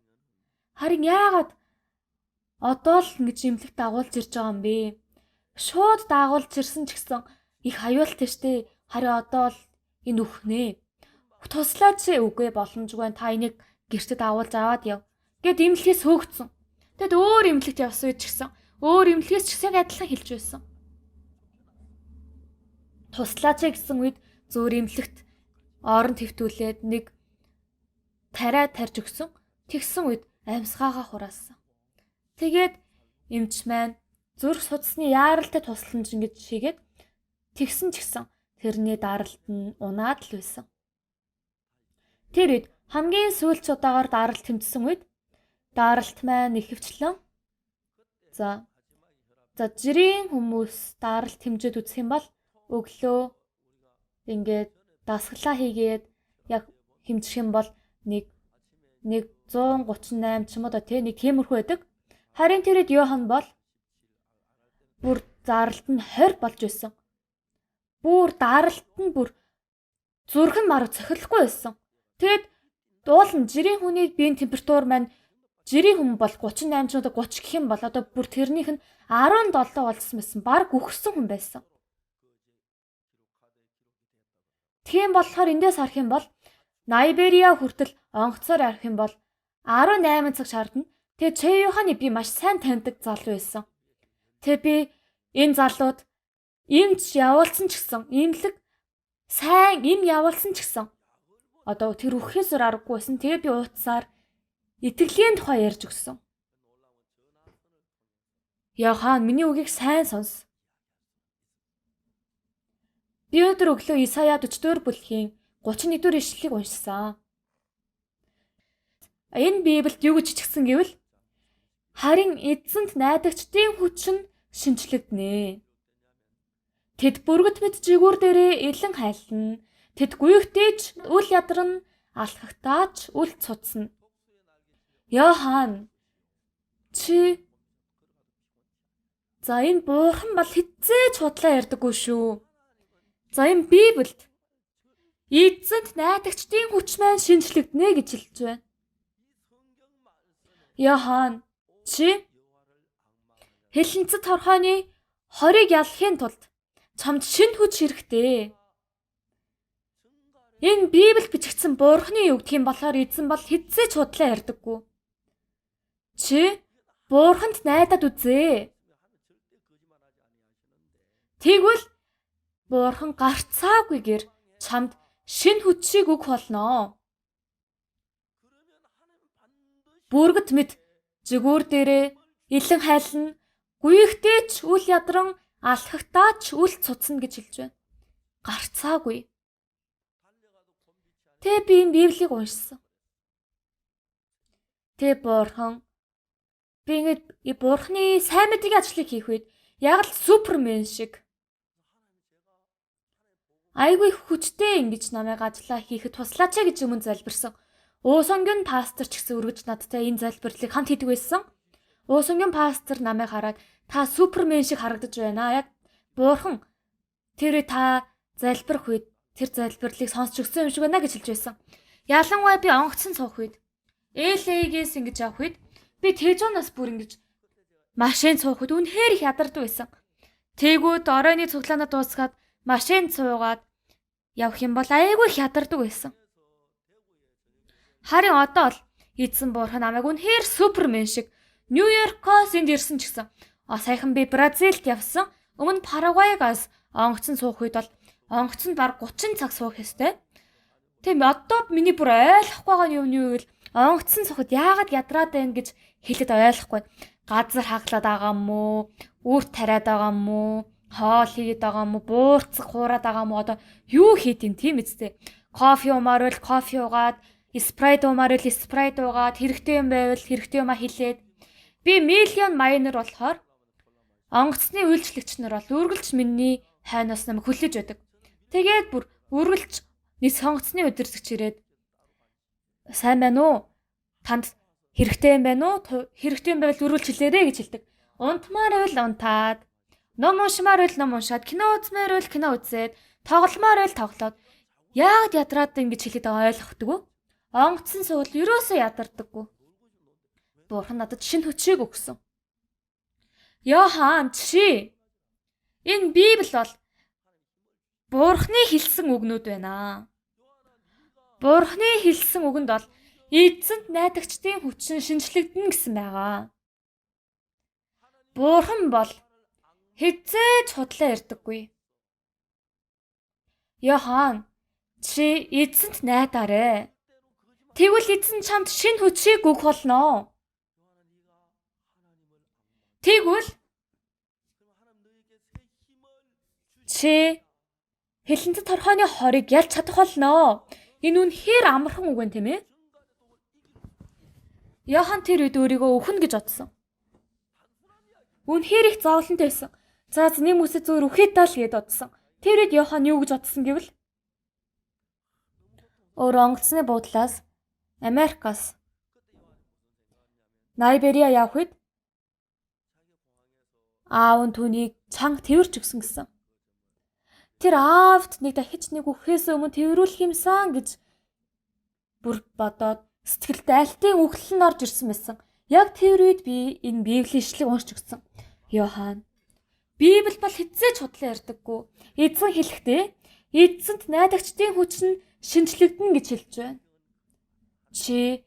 Харин яагаад одоо л ингэж имлэгт дагуулж ирж байгаа юм бэ? Шууд дагуулж ирсэн ч гэсэн их аюултай штэ. Харин одоо л энэ үхнэ. Туслаач үгүй боломжгүй та энийг гэртээ дагуулж аваад яв. Гэт имлэгээс хөөгцсөн. Тэгэд өөр имлэгт явсан үед ч гэсэн өөр имлэгээс ч гэсэн адилхан хэлж байсан. Туслаач гэсэн үед зөөр имлэгт орон твтүүлээд нэг тариа тарж өгсөн. Тэгсэн үед амьсгаагаа хураасан. Тэгээд эмч маань зүрх судасны яаралтай тусламж ингэж шигээд тэгсэн ч гэсэн тэрний даралт нь унаад л байсан. Тэр үед хамгийн сүүлч удаагаар даралт тэмцсэн үед даралт маань ихэвчлэн за жирийн хүмүүс даралт хэмжээд үзэх юм бол өглөө ингээд дасгалаа хийгээд яг хэмжих юм бол нэг 138 ч юм уу да тий нэг тиймэрхүү байдаг. Харин тэр үед Йохан бол бүр даралт нь 20 болж байсан. Бүр даралт нь бүр зүрх нь марав цохирлохгүй байсан. Тэгэд дуулан жирийн хүний биеийн температур маань жирийн хүн бол 38-нууд 30 гэх юм бол одоо бүр тэрнийх нь 17 болсон байсан. Бараг өгсөн хүн байсан. Тийм болохоор эндээс харах юм бол Найбериа хүртэл онгоцоор арих юм бол 18 цаг шаардна. Тэгээ Че Юханы би маш сайн таньдаг залуу байсан. Тэгээ би энэ залууд имч явуулсан ч гэсэн имлэг сайн им явуулсан ч гэсэн одоо тэр үхээсээр аргагүй байсан. Тэгээ би ууцсаар итгэлийн тухай ярьж өгсөн. Яхан миний үгийг сайн сонс. Би өдөр өглөө Исая 44 бүлгийн 31-р ишлэлийг уншсан. Энэ Библиэд юу гэж бичсэн гэвэл харин эзэнт найдагчдын хүч нь шинчлэгдэнэ. Тэд бүргэт мэд жигүүр дээрээ илэн хайлтна. Тэд гүйхтэйч үл ядарна, алхахтаач үл цуцна. Яхан чи за энэ бурхан бол хэзээ ч худлаа ярьдаггүй шүү. За энэ Библиэд эзэнт найдагчдын хүч маань шинчлэгдэнэ гэж хэлж байна. Яхан чи хэлэнцэд торхооны хорийг ялахын тулд чамд шинэ хүч хэрэгтэй. Энэ Библиэд бичигдсэн Бурханы үг тийм болохоор эзэн бол хэзээ ч худлаа ярьдаггүй. Чи Бурханд найдаад үзээ. Тэгвэл Бурхан гарцаагүйгээр чамд шинэ хүчийг өгөх болно. Бүргэт мэд жигүүр дээрээ илэн хайлна, гүйхтэйч үл ядран, алхахтаач үл цуцна гэж хэлж байна. Гарцаагүй. Тэ би энэ Библийг уншсан. Тэ Бурхан би ингэж Бурханы сайн мэдгийн ажлыг хийх үед яг л супермен шиг айгүй хүчтэй ингэж намайг ажиллаа хийхэд туслаач гэж өмнө залбирсан. Уусангийн пастор ч гэсэн өргөж надтай энэ залбирлыг хамт хийдэг байсан. Уусангийн пастор намайг хараад та супермен шиг харагдаж байна. Яг Бурхан тэр та залбирх үед тэр залбирлыг сонсч өгсөн юм шиг байна гэж хэлж байсан. Ялангуяа би онгоцсон суух үед ээлээгээс ингэж авах үед би тэжоноос бүр ингэж машин суух үед үнэхээр их ядардаг байсан. Тээгүүд оройны цуглаанаа дуусгаад машин суугаад явах юм бол айгүй их ядардаг байсан. Харин одоо л эзэн Бурхан намайг үнэхээр супермен шиг Нью-Йоркоос энд ирсэн ч гэсэн саяхан би Бразилд явсан. Өмнө Парагвайгаас онгоцсон суух үед бол онгоцонд баг 30 цаг суух ёстой. Тийм одоо миний бүр ойлгохгүй байгаа юм юу гэвэл онгоцсон сухад яагаад ядраад байна гэж хэлээд ойлгохгүй. Газар хаглаад байгаа юм уу? Үрт тариад байгаа юм уу? Хоол хийгээд байгаа юм уу? Буурцаг хуураад байгаа юм уу? Одоо юу хийд юм тийм үстэй. Кофе уумаар бол кофе уугаад, спрайт уумаар бол спрайт уугаад, хэрэгтэй юм байвал хэрэгтэй юмаа хэлээд. Би миллион майнер болохоор онгоцны үйлчлэгч нар бол үргэлж миний хойноос намайг хүлээж байдаг. Тэгээд бүр үргэлж нийс сонгоцны удирдагч ирээд сайн байна уу? Танд хэрэгтэй юм байна уу? Хэрэгтэй юм байвал үргэлж хэлээрэй гэж хэлдэг. Унтмаар байвал унтаад, ном уншмаар байвал ном уншаад, кино үзмээр байвал кино үзээд, тогломоор байвал тоглоод. Яагаад ядраад ингэж хэлээд байгаа ойлгохдгүй юу? Онгоцсон суул ерөөсөө ядардаггүй. Бурхан надад шинэ хүчийг өгсөн. Яхан чи энэ Библи бол Бурханы хэлсэн үгнүүд байна. Бурханы хэлсэн үгэнд бол эзэнт найдагчдын хүчин шинжлэгдэнэ гэсэн байгаа. Бурхан бол хэзээ ч худлаа ярьдаггүй. Яхан чи эзэнт найдаарэ. Тэгвэл эзэн чамд шинэ хүчийг өгөх болно. Тэгвэл чи хэлэнцэд торхооны хорийг ялж чадах болно. Энэ үнэхээр амархан үг байна тийм ээ. Яхан тэр үед өөрийгөө өхнө гэж бодсон. Үнэхээр их зовлонтой байсан. За нэг хүмүүсээ зөөр үхээд л гээд бодсон. Тэр үед Яхан юу гэж бодсон гэвэл өөр онгоцны буудлаас Америкаас Найбериа явх үед аав нь түүнийг чанга тэрвэрч өгсөн гэсэн. Тэр аавд нэг дахиж нэг үхээс өмнө тэрвэрүүлэх юмсан гэж бүр бодоод сэтгэлд альтын үхэл нь орж ирсэн байсан. Яг тэр үед би энэ Библийн ишлэгийг уншиж өгсөн. Йохан. Библи бол хэзээ ч худлаа ярьдаггүй. Эзэн хэлэхдээ эзэнт найдагчдын хүч нь шинжлэгдэнэ гэж хэлж байна. Чи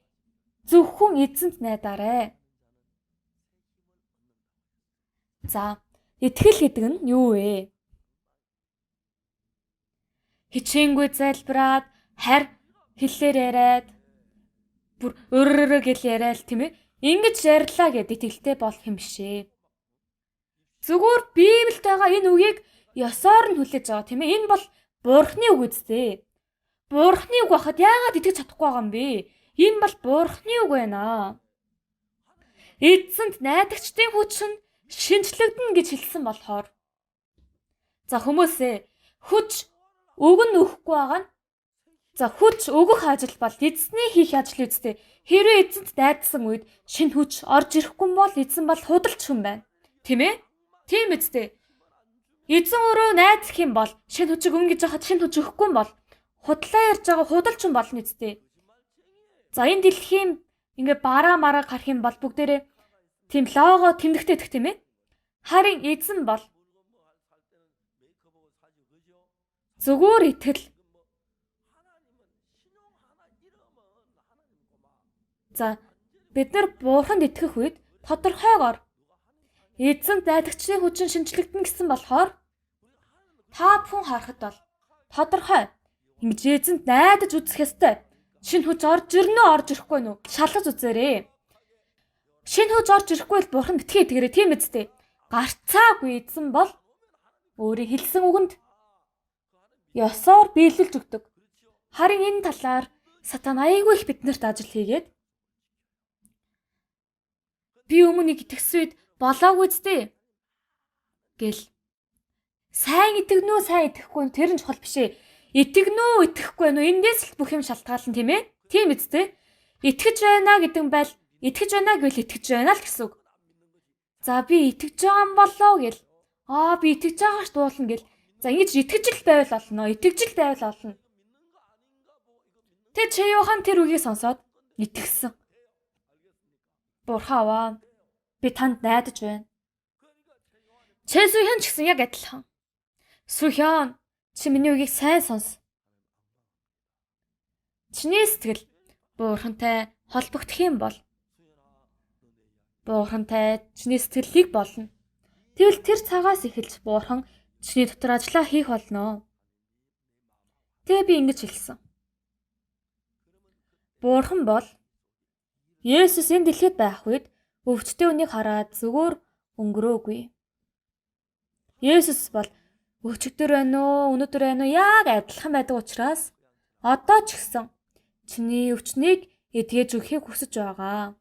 зөвхөн эзэнт найдаарай. За, итгэл гэдэг нь юу вэ? Хичээнгүй залбираад, харь хэллээр яриад, бүр өрөрөө гэл яриад тийм ээ. Ингэж ярьлаа гэд итгэлтэй болох юм бишээ. Зүгээр Библиэд байгаа энэ үгийг ёсоор нь хүлээж байгаа тийм ээ. Энэ бол Бурхны үг үстэй. Бурхны үг байхад яагаад итгэж чадахгүй байгаа юм бэ? Энэ бол Бурхны үг байна. Эзэнт найдагчдын хүч нь шинжлэгдэнэ гэж хэлсэн болохоор. За хүмүүсээ хүч өг нь өгөхгүй байгаа нь. За хүч өгөх ажил бол эзний хийх ажил үстэй. Хэрвээ эзэнт найдсан үед шинэ хүч орж ирэхгүй бол эзэн бол худалч хүн байна. Тийм ээ? Тийм үстэй. Эзэн өөрөө найдах юм бол шинэ хүчийг өгнө гэж хахад шинэ хүч өгөхгүй бол худлаа ярьж байгаа худалч хүн болно үстэй. За энэ дэлхийн ингээ бараа мараа гарах юм бол бүгдээрээ тийм лого тэмдэгтэй идэх тийм ээ. Харин эзэн бол зүгээр итгэл. За бид нар Бурханд итгэх үед тодорхойгоор эзэнт найдагчдын хүчин шинжлэгдэнэ гэсэн болохоор та бүхэн харахад бол тодорхой ингэж эзэнт найдаж үзэх ёстой. Шинэ хүч орж ирнэ үү, орж ирэхгүй нү? Шалгаж үзээрэй. Шинэ хүч орж ирэхгүй бол Бурханд итгэе тэгэрэй тийм үстэй. Гарцаагүй эзэн бол өөрийн хэлсэн үгэнд ёсоор биелүүлж өгдөг. Харин энэ талаар сатан аяйгүй их биднэрт ажил хийгээд би өмнө нэг итгэсэн үед болоогүй зү гэл. Сайн итгэнэ үү, сайн итгэхгүй нь тэр нь чухал биш ээ. Итгэнэ үү, итгэхгүй нь эндээс л бүх юм шалтгаална тийм ээ? Тийм үстэй. Итгэж байна гэдэг нь байл итгэж байна гэвэл итгэж байна л гэсэн үг. За би итгэж байгаа юм болоо гэл. Би итгэж байгаа ш дуулна гэл. За ингэж итгэж л байвал олно. Итгэж л байвал олно. Тэ чи Йохан тэр үгийг сонсоод итгэсэн. Бурхаваа би танд найдаж байна. Сүхян ч гэсэн яг адилхан. Сүхян чи миний үгийг сайн сонс. Чиний сэтгэл Бурхантай холбогдох юм бол Бурхантай чиний сэтгэлийг болно. Тэгвэл тэр цагаас эхэлж Бурхан чиний дотор ажиллаа хийх болно. Тэгээ би ингэж хэлсэн. Бурхан бол Есүс энэ дэлхийд байх үед өвчтөе үнийг хараад зүгээр өнгөрөөгүй. Есүс бол өчигдөр байна уу, өнөөдөр байна уу яг адилхан байдаг учраас одоо ч гэсэн чиний өвчнийг эдгэж өгөхийг хүсэж байгаа.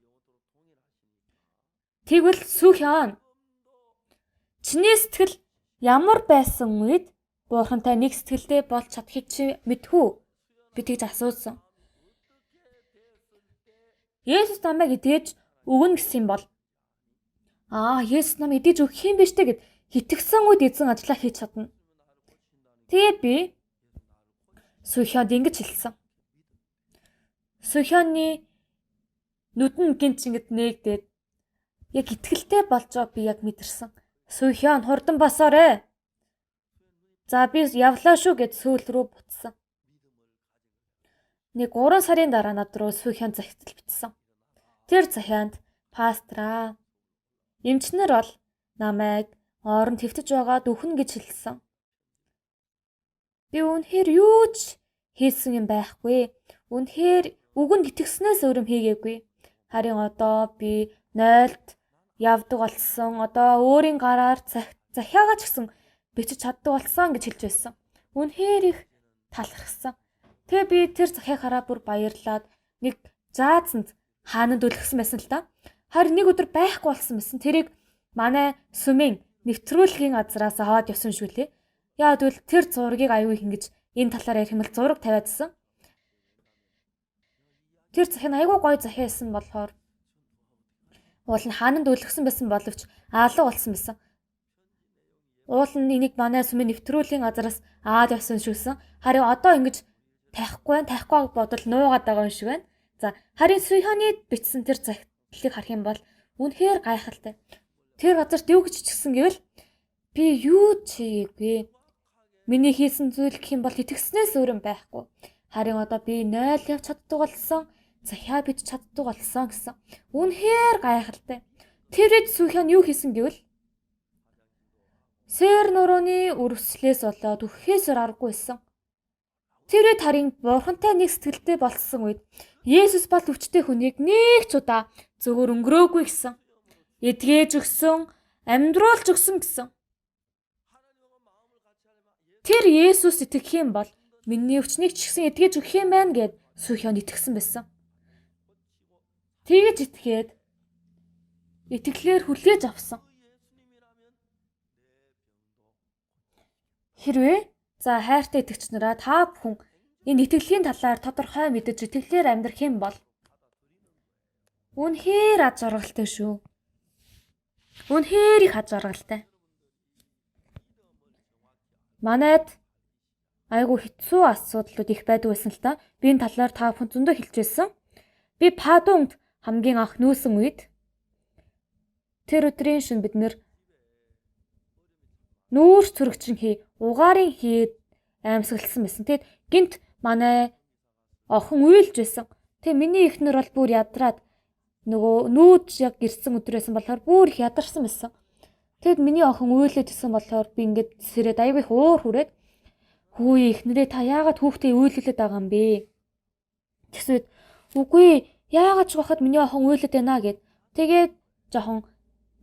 Тэгвэл Сүхян чиний сэтгэл ямар байсан үед Бурхантай нэг сэтгэлдээ болж чадахыг чи мэдхүү? Би тэгж асуусан. Есүс намайг эдгэж өгнө гэсэн юм бол Есүс намайг эдгэж өгөх юм биш үү гэд итгэсэн үед эзэн ажиллаа хийж чадна. Тэгээд би Сүхянд ингэж хэлсэн. Сүхяны нүдэн гинт ингэж нээгдээд яг итгэлтэй болж байгаа би яг мэдэрсэн. Сүхян хурдан босоорой. За би явлаа шүү гэд сүүл рүү буцсан. Нэг 3 сарын дараа над руу Сүхян захидал бичсэн. Тэр захианд пастраа эмчнэр бол намайг орон твтэж байгаа дөхнө гэж хэлсэн. Би үнэхээр юу ч хийсэн юм байхгүй. Үнэхээр үгэнд итгэснээс өөр юм хийгээгүй. Харин одоо би 0-д явдаг болсон. Одоо өөрийн гараар захиагаа ч гэсэн бичиж чаддаг болсон гэж хэлж байсан. Үнэхээр их талархсан. Тэгээ би тэр захиаг хараа бүр баярлаад нэг заазанд хаанад үлгсэн байсан л да. Харин нэг өдөр байхгүй болсон байсан. Тэрийг манай сүмийн нэвтрүүлгийн газраас аваад явсан шүү лээ. Яа тэгвэл тэр зургийг аюу их ингэж энэ талаар ярих юм бол зураг тавиадсан. Тэр захин аюу гоё захиа байсан болохоор уул нь хаанад үлгсэн байсан боловч аалга болсон байсан. Уул нь нэг манай сүмийн нэвтрүүлгийн газраас аваад явсан шүүсэн. Харин одоо ингэж таахгүй бодол нуугаад байгаа юм шиг байна. За харин Сүхяны бичсэн тэр итгэлийг харах юм бол үнэхээр гайхалтай. Тэр газарт юу гэж ичгсэн гэвэл би юу ч хийгээгүй. Миний хийсэн зүйл гэх юм бол итгэснээс өөр юм байхгүй. Харин одоо би 0 явж чаддаг болсон. Захиа бич чаддаг болсон гэсэн. Үнэхээр гайхалтай. Тэр хэд Сүхян юу хийсэн гэвэл сэр нурууны өрөвслээс болоод үхэхээсээр аргагүйсэн. Тэр хэд харин бурхантай нэг сэтгэлдээ болсон үед Есүс бол өвчтэй хүнийг нэг ч удаа зөвөр өнгөрөөгүй гэсэн. Эдгээж өгсөн, амьдруулж өгсөн гэсэн. Тэр Есүс итгэх юм бол миний өвчнийг ч гэсэн эдгэж өгөх юм байна гэд Сүхян итгэсэн байсан. Тэгэж итгээд итгэлээр хүлээж авсан. Хэрвээ за хайртай итгэгч нараа та бүхэн энэ итгэлийн талаар тодорхой мэдэж итгэлээр амьдрах юм бол үнэхээр аз жаргалтай шүү. Үнэхээр их аз жаргалтай. Манайд айгу хэцүү асуудлууд их байдаг байсан л та. Би энэ талаар та бүхэн зөндөө хэлж байсан. Би Падунд хамгийн анх нүүсэн үед тэр өдрийн шөнө бид нүүрс төрөгчин угаарын хийд аимсгалсан байсан. Тэгэд гинт манай охин уйлж байсан. Тэг миний эхнэр бол бүр ядраад нөгөө нүүж яг гэрсэн өдрөөсөн болохоор бүр их ядарсан байсан. Тэгэд миний охин уйлээд исэн болохоор би ингээд сэрээд аягүй их уур хүрээд хүү эхнэрээ та яагаад хүүхдээ уйлуулээд байгаа юм бэ? Тэгсэд үгүй яагаад ч байхад миний охин уйлээд байна гэд. Тэгээд жоохон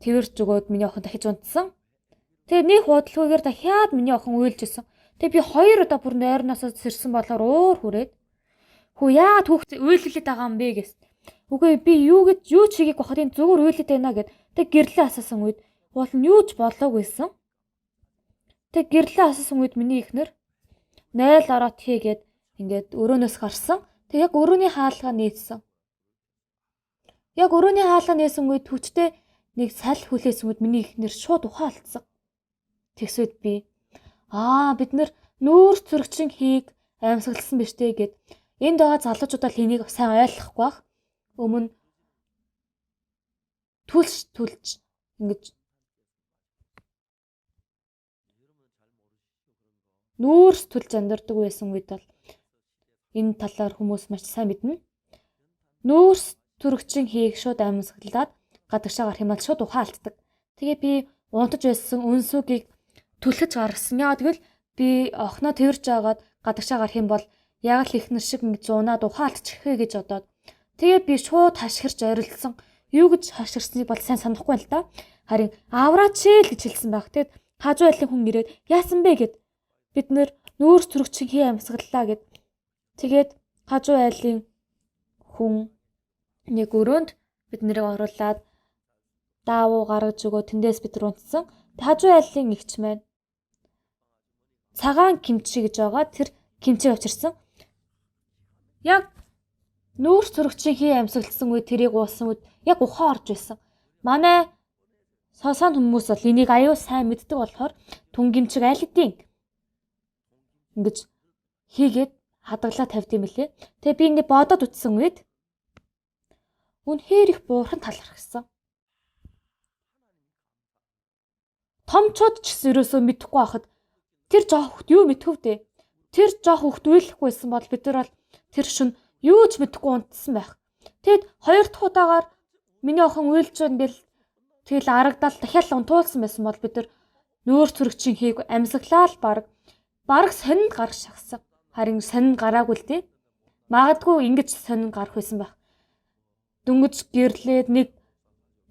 тэрч өгөөд миний охин дахиж унтсан. Тэгээд нэг худалгүйгээр дахиад миний охин уйлж исэн. Тэгээд би 2 удаа бүр нойрноосоо сэрсэн болохоор уур хүрээд хүү яагаад хүүхдээ уйлуулээд байгаа юм бэ гэс. Үгүй би юу ч хийгээг байхад энэ зүгээр уйлээд байна гэд. Тэг гэрлээ асаасан үед уул нь юу ч болоогүйсэн. Тэг гэрлээ асаасан үед миний эхнэр 0 ороод хийгээд ингээд өрөөнөөс гарсан. Тэг яг өрөөний хаалгаа нээсэн. Яг өрөөний хаалгаа нээсэн үед хүчтэй нэг сал хүлээсэн үед миний эхнэр шууд ухаалцсан. Тэгсэд би бид нүүрс төрөгчин хийг аимсгалсан биз дээ гэд энд байгаа залуучуудаа хэнийг сайн ойлгохгүй бах. Өмнө түлж ингэж нүүрс түлж амьдардаг байсан үед бол энэ талаар хүмүүс маш сайн мэднэ. Нүүрс төрөгчин хийг шууд аимсгалаад гадагшаа гарах юм бол шууд ухаалтдаг. Тэгээ би унтаж байсан өнсөгийг түлхэж гаргасан. Яагаад гэвэл би охиноо тэрж агаад гадагшаа гарах юм бол яг л ихнэр шиг ингэж унаад ухаалтчихээ гэж бодоод тэгээд би шууд хашгирч орилдсон. Юу гэж хашгирсныг бол сайн санахгүй л да. Харин авраач л гэж хэлсэн байх. Тэгэд хажуу айлын хүн ирээд яасан бэ гэд бид нүүрс төрөгчин хий амьсгаллаа гэд. Тэгээд хажуу айлын хүн нэг өрөөнд бид нарыг оруулаад даавуу гаргаж өгөө тэндээс бид унтсан. Хажуу айлын эгч маань цагаан кимчи гэж байгаа тэр кимчиг авчирсан. Яг нүүрс төрөгчин хий амьсгалсан үед тэрийг уусан үед яг ухаан орж байсан. Манай сасан хүмүүс бол энийг аюу сайн мэддэг болохоор түнгимчиг айлдیں۔ Ингэж хийгээд хадгалаа тавьд юм лээ. Тэгээ би ингэ бодоод утсан үед үнэхээр их буурхан талархсан. Томчууд ч гэсэн ерөөсөө мэдэхгүй байхад тэр жоох хөхт юу мэдхв дээ. Тэр жоох хөхт үйлэхгүйсэн бол бид нар бол тэр шөнө юу ч мэдэхгүй унтсан байх. Тэгэд 2 дахь удаагаар миний охин уйлж ингээл тэгэл арагдал дахиад унтуулсан байсан бол бид нар нүүрс төрөгчин хийг амьсгалаа баг сонинд гарах шахсан. Харин сонинд гараагүй л дээ. Магадгүй ингэж сонинд гарах байсан байх. Дөнгөж гэрлээд нэг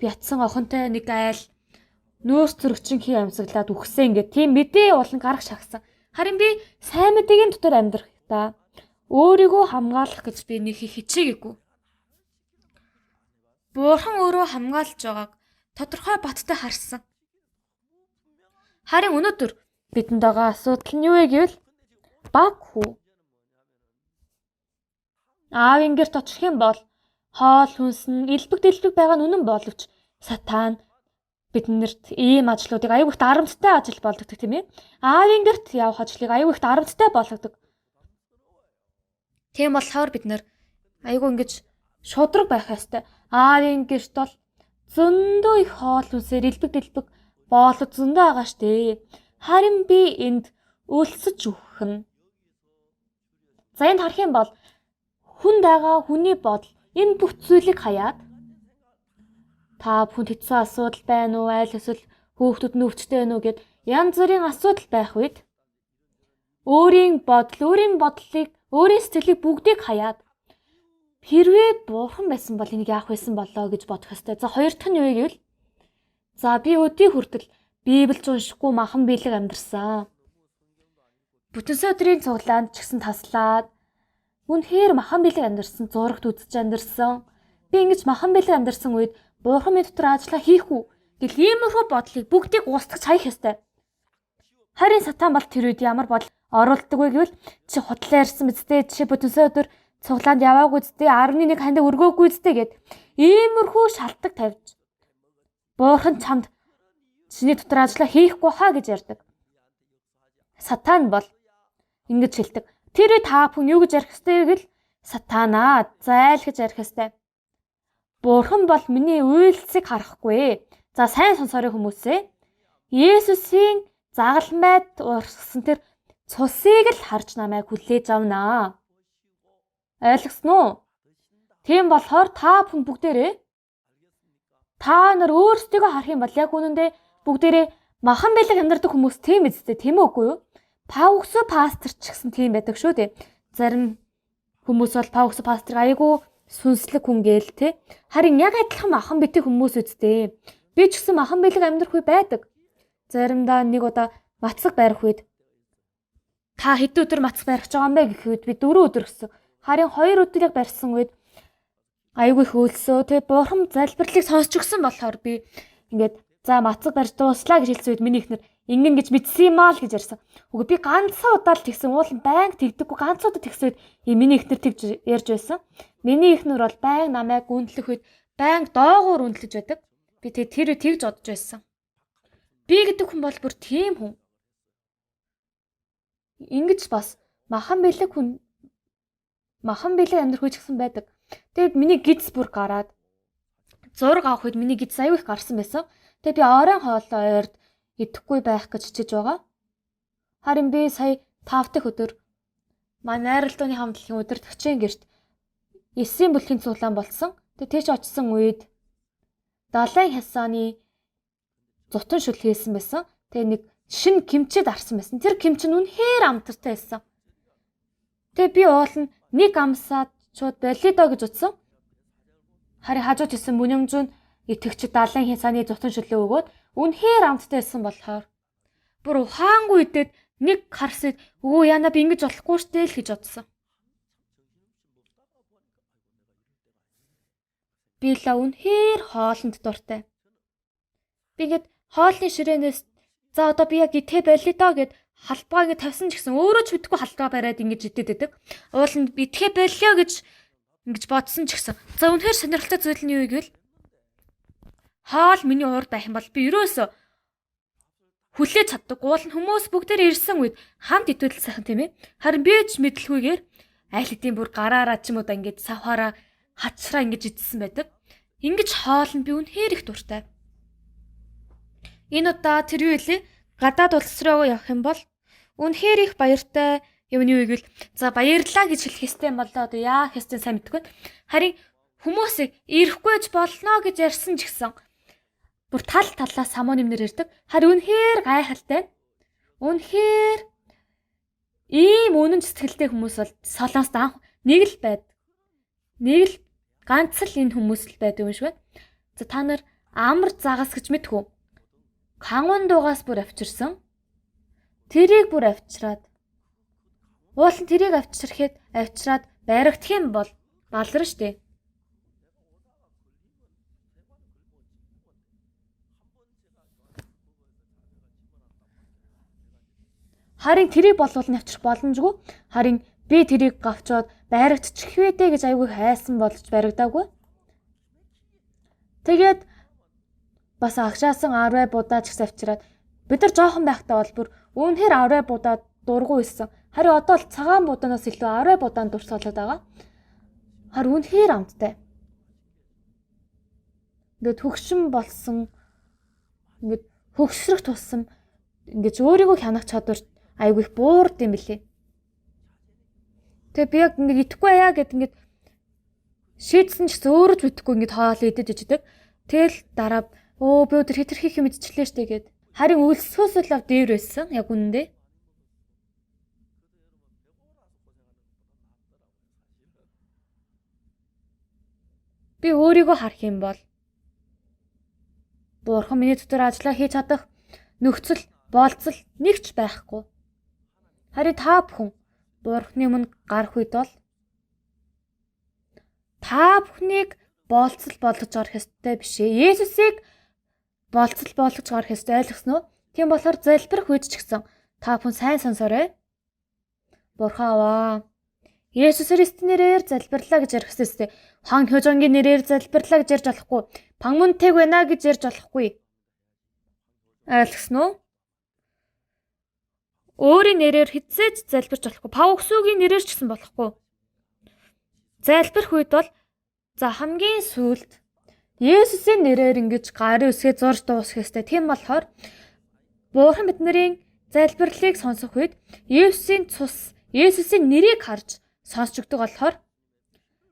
бятсан охинтой нэг айл нүүрс төрөгчин хий амьсгалаад үхсэн ингээд тийм мэдээ болон гарах шахсан. Харин би сайн мэдээгийн дотор амьдрах та. Өөрийгөө хамгаалах гэж би нэг хичээгээгүй. Бурхан өөрөө хамгаалж байгааг тодорхой баттай харсан. Харин өнөөдөр бидэнд байгаа асуудал нь юу вэ гэвэл баг хүү. Аавын гэрт очих юм бол хоол хүнс нь элбэг дэлбэг байгаа нь үнэн боловч сатан биднэрт ийм ажлуудыг аюу их дарамттай ажил болгодог тийм ээ. Аавын гэрт явах ажлыг аюу их дарамттай болгодог. Тийм болохоор бид нэр аюу ингэж шудраг байх ёстой. Аарын гэрт бол зөндөө их хоол хүнсээр элбэг боолот зөндөө байгаа штэ. Харин би энд өлсөж үхэх нь. За энд харах юм бол хүнд байгаа хүний бодол энэ бүх зүйлийг хаяад та бүхэнд хэцүү асуудал байна уу, айл эсвэл хүүхдүүд нь өвчтэй байна уу гэд янз бүрийн асуудал байх үед өөрийн бодлыг, өөрийн сэтгэлийг бүгдийг хаяад хэрвээ бурхан байсан бол энийг яах байсан болоо гэж бодох ёстой. За хоёр дахь нь юу гэвэл за би өдий хүртэл Библийг уншихгүй махан биелэг амьдэрсэн. Бүтэнсэ өдрийн цуглаанд ч гэсэн таслаад үнэхээр махан биелэг амьдэрсэн, зурагт үзэж амьдэрсэн. Би ингэж махан биелэг амьдэрсэн үед бурхан минь дотор ажиллаа хийх үү гэл иймэрхүү бодлыг бүгдийг устгаж хаях ёстой. Харин сатан бол тэр үед ямар бодол оруулдаг вэ гэвэл чи худлаа ярьсан мэт чи бүтэнсэ өдөр цуглаанд яваагүй зү 11 хандаа өргөөгүй зү гэд иймэрхүү шалтгаан тавьж бурхан чамд чиний дотор ажиллаа хийхгүй хаа гэж ярьдаг. Сатан бол ингэж хэлдэг. Тэр үед та бүхэн юу гэж ярих ёстой вэ гэвэл сатанаа зайлгаж ярих ёстой. Бурхан бол миний үйлсийг харахгүй. За сайн сонсорын хүмүүсээ Есүсийн загалмайд урсгасан тэр цусыг л харж намайг хүлээж авнаа. Ойлгосноо уу? Тийм болохоор та бүхэн бүгдээрээ та нар өөрсдийгөө харах юм бол яг үнэндээ бүгдээрээ махан биелэг амьдардаг хүмүүс тийм эзэстэй тийм үгүй юу? Паукс пастор ч гэсэн тийм байдаг шүү дээ. Зарим хүмүүс бол Паукс пастрыг айгүй сүнслэг хүн гээл те. Харин яг адилхан махан битгий хүмүүс үсттэй. Би ч гэсэн махан биелэг амьдрах үе байдаг. Заримдаа нэг удаа мацаг барих үед та хэдэн өдөр мацаг барих гэж байгаа юм бэ гэхэд би 4 өдөр гэсэн. Харин 2 өдөр яг барьсан үед айгүй их өлсөө те бурхан залбирлыг сонсч өгсөн болохоор би ингээд за мацаг барьж дууслаа гэж хэлсэн үед миний ихнэр ингэн гэж мэдсэн юм аа л гэж ярьсан. Үгүй би ганцхан удаа л тэгсэн уул байнга тэгдэггүй ганц удаа тэгсэн үед миний ихнэр тэгж ярьж байсан. Миний ихнэр бол байнга намайг үнэлэх үед байнга доогуур үнэлж байдаг. Би тэр үед тэгж бодож байсан. Би гэдэг хүн бол бүр тийм хүн. Ингэж бас махан биелэг амьдрах үеч гэсэн байдаг. Тэгээд миний гидс бүр гараад зураг авах үед миний гидс аягүй их гарсан байсан. Тэгээд би оройн хоолой ойрд идэхгүй байх гэж хичээж байгаа. Харин би сая 5 дахь өдөр манай найралтууны хамтлагийн удирдагчийн гэрт 9 бүлгийн цуглаан болсон. Тэгээд тийч очисон үед далайн хясааны зутан шүл хийсэн байсан. Тэгээд нэг шин кимчэд арсан байсан. Тэр кимч нь үнэхээр амтартай байсан. Тэгээд би уулын нэг амсаад шууд болио доо гэж утсан. Харин хажууд исэн мөнөмжүн итгэгчд далайн хясааны зутан шүлээ өгөөд үнэхээр амттай байсан болохоор бүр ухаангүй идээд нэг харсад өө яна би ингэж болохгүй штэ л гэж бодсон. Би л үнэхээр хоолнд дуртай. Би гээд хоолны ширээнээс за одоо би яг идэх болио доо гэд халбаа ингэ тавьсан ч гэсэн өөрөө ч мэдгүй халбаа бариад ингэж идээд байдаг. Ууланд би идэх болио гэж ингэж бодсон ч гэсэн. За үнэхээр сонирхолтой зүйл нь юу гэвэл хоол миний уур байх юм бол би ерөөсө хүлээж чаддаг. Уул нь хүмүүс бүгдээр ирсэн үед хамт идвэл сайхан тийм ээ. Харин би ч мэдлгүйгээр аль хэдийн бүр гараараа ч юм уу да ингэж савхаараа хачраа ингэж идсэн байдаг. Ингэж хоол нь би үнэхээр их дуртай. Энэ удаа тэр юу илээ? Гадаад улс руу явах юм бол үнэхээр их баяртай юм юу гэвэл за баярлаа гэж хэлэх ёстой юм болоо одоо яах ёстой сайн мэдгүй. Харин хүмүүсийг ирэхгүй ч болно гэж ярьсан ч гэсэн бүр талаас самуу нэмнэр ирдэг. Харин үнэхээр гайхалтай. Үнэхээр ийм үнэн сэтгэлтэй хүмүүс бол солонгост анх нэг л байд. Нэг л ганц л энэ хүмүүс л байдаг юм шиг байна. За та нар амар загас гэж мэдхүү. Хангун дуугаас бүр авчирсан. Тэрийг бүр авчираад уулын тэрийг авчираад баригдах юм бол баларна штэ. Харин тэрийг болвол навчрах боломжгүй. Харин би тэрийг гавчоод баригдчих вэдэ гэж айгүй хайсан болж баригдаагүй. Тэгээд бас агшаасан 10 будаа ч гэсэн авчираад бид нар жоохон байхдаа бол бүр үнэхээр 10 будаа дургу байсан. Харин одоо л цагаан будаанаас илүү 10 будаанд дурсаалаад байгаа. Харин үнэхээр амттай. ингээд хөгшин болсон ингээд хөгшрөх тусам ингээд өөрийгөө хянах чадвар айгүй их буурд юм билээ. Тэгээ би яг ингээд итгэхгүй яа гэд ингээд шийдсэн ч гэсэн өөрөө ч битгэхгүй ингээд хоол идэж иждэг. Тэгэл дараа би өдөр хэтэр хийх юм идчихлээ штэ гэд. Харин өлсөхөөс л ав дээвэр байсан яг үнэндээ. Би өөрийгөө харах юм бол Бурхан миний дотор ажиллаа хийж чадах нөхцөл болцол нэг ч байхгүй. Харин та бүхэн Бурханы өмнө гарах үед бол та бүхнийг болцол болгож орох ёстой биш ээ. Есүсийг болцол болгож орох ёстой, ойлгосноо? Тийм болохоор залбирах үед ч гэсэн та бүхэн сайн сонсоорой. Бурхан аваа. Есүс Христийн нэрээр залбирлаа гэж ярих ёстой. Хан Хёжонгийн нэрээр залбирлаа гэж ярьж болохгүй. Пангмунтэйг байна гэж ярьж болохгүй. Ойлгосноо? Өөрийн нэрээр хизээж залбирч болохгүй. Пауксуугийн нэрээр ч гэсэн болохгүй. Залбирх үед бол хамгийн сүүлд Есүсийн нэрээр ингэж гарын үсгээ зурж дуусгах ёстой. Тийм болохоор Бурхан бидний залбирлыг сонсох үед Есүсийн цус, Есүсийн нэрийг харж сонсч өгдөг болохоор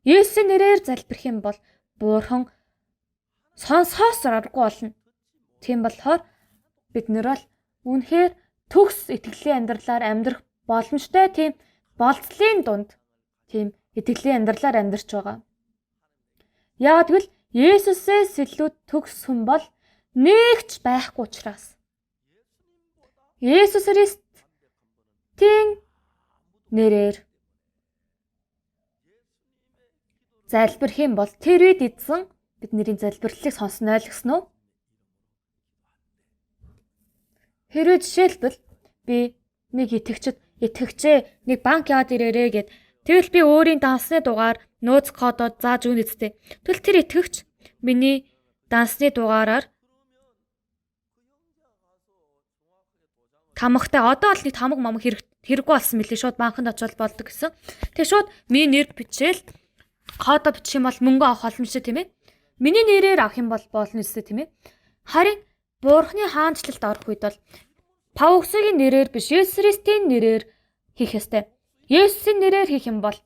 Есүсийн нэрээр залбирх юм бол Бурхан сонсохоос аргагүй болно. Тийм болохоор бид нар бол үнэхээр төгс итгэлийн амьдралаар амьдрах боломжтой тийм болцлын дунд тийм итгэлийн амьдралаар амьдарч байгаа. Яг гэвэл Есүсээс илүү төгс хүн бол нэгч байхгүй учраас. Есүс Христийн нэрээр залбирх юм бол тэр үед эзэн бидний залбирлыг сонсно, ойлгосноо? Хэрвээ жишээлбэл би нэг итгэгчээ нэг банк яваад ирээрээ гэд тэгвэл би өөрийн дансны дугаар нууц кодод зааж өгнө үсттэй. Тэгвэл тэр итгэгч миний дансны дугаараар тамагтай одоо л нэг тамаг мамаг хэрэггүй болсон мөлий шууд банкнд очивол болдог гэсэн. Тэгээ шууд миний нэр бичээл кодо бичих юм бол мөнгө авах боломжтой тийм ээ. Миний нэрээр авах юм бол болно үстэй тийм ээ. Харин Бурханы хаанчлалд орох үед бол Пауксуугийн нэрээр биш, Есүс Христийн нэрээр хийх ёстой. Есүсийн нэрээр хийх юм бол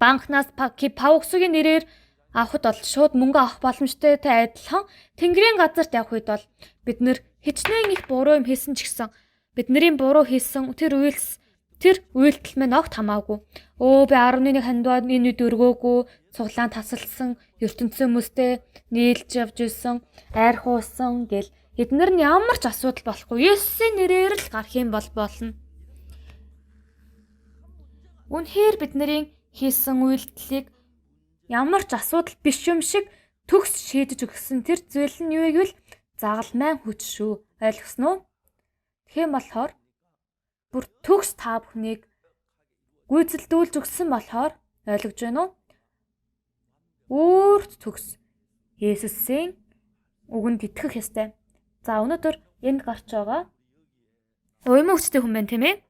банкнаас Пауксуугийн нэрээр авахд бол шууд мөнгө авах боломжтойтой адилхан Тэнгэрийн газарт явах үед бол бид нэр хичнээн их буруу юм хийсэн ч гэсэн бидний буруу хийсэн тэр үйлдэл мань огт хамаагүй. Би 11 хандваад энэ үед өргөөгүй, цуглаан тасалсан, ертөнцийн хүмүүстэй нийлж явж исэн, айр хуусан гэл эднэр нь ямар ч асуудал болохгүй. Есүсийн нэрээр л гарах юм бол болно. Үнэхээр бидний хийсэн үйлдэлийг ямар ч асуудал биш юм шиг төгс шийдэж өгсөн тэр зүйл нь юу гэвэл загалмайн хүч шүү. Ойлгосноо? Тийм болохоор бүр төгс та бүхнийг гүйцэлдүүлж өгсөн болохоор ойлгож байна уу? Өөрт төгс Есүсийн үгэнд итгэх ёстой. За өнөөдөр энд гарч байгаа уйман хүчтэй хүн байна тийм ээ?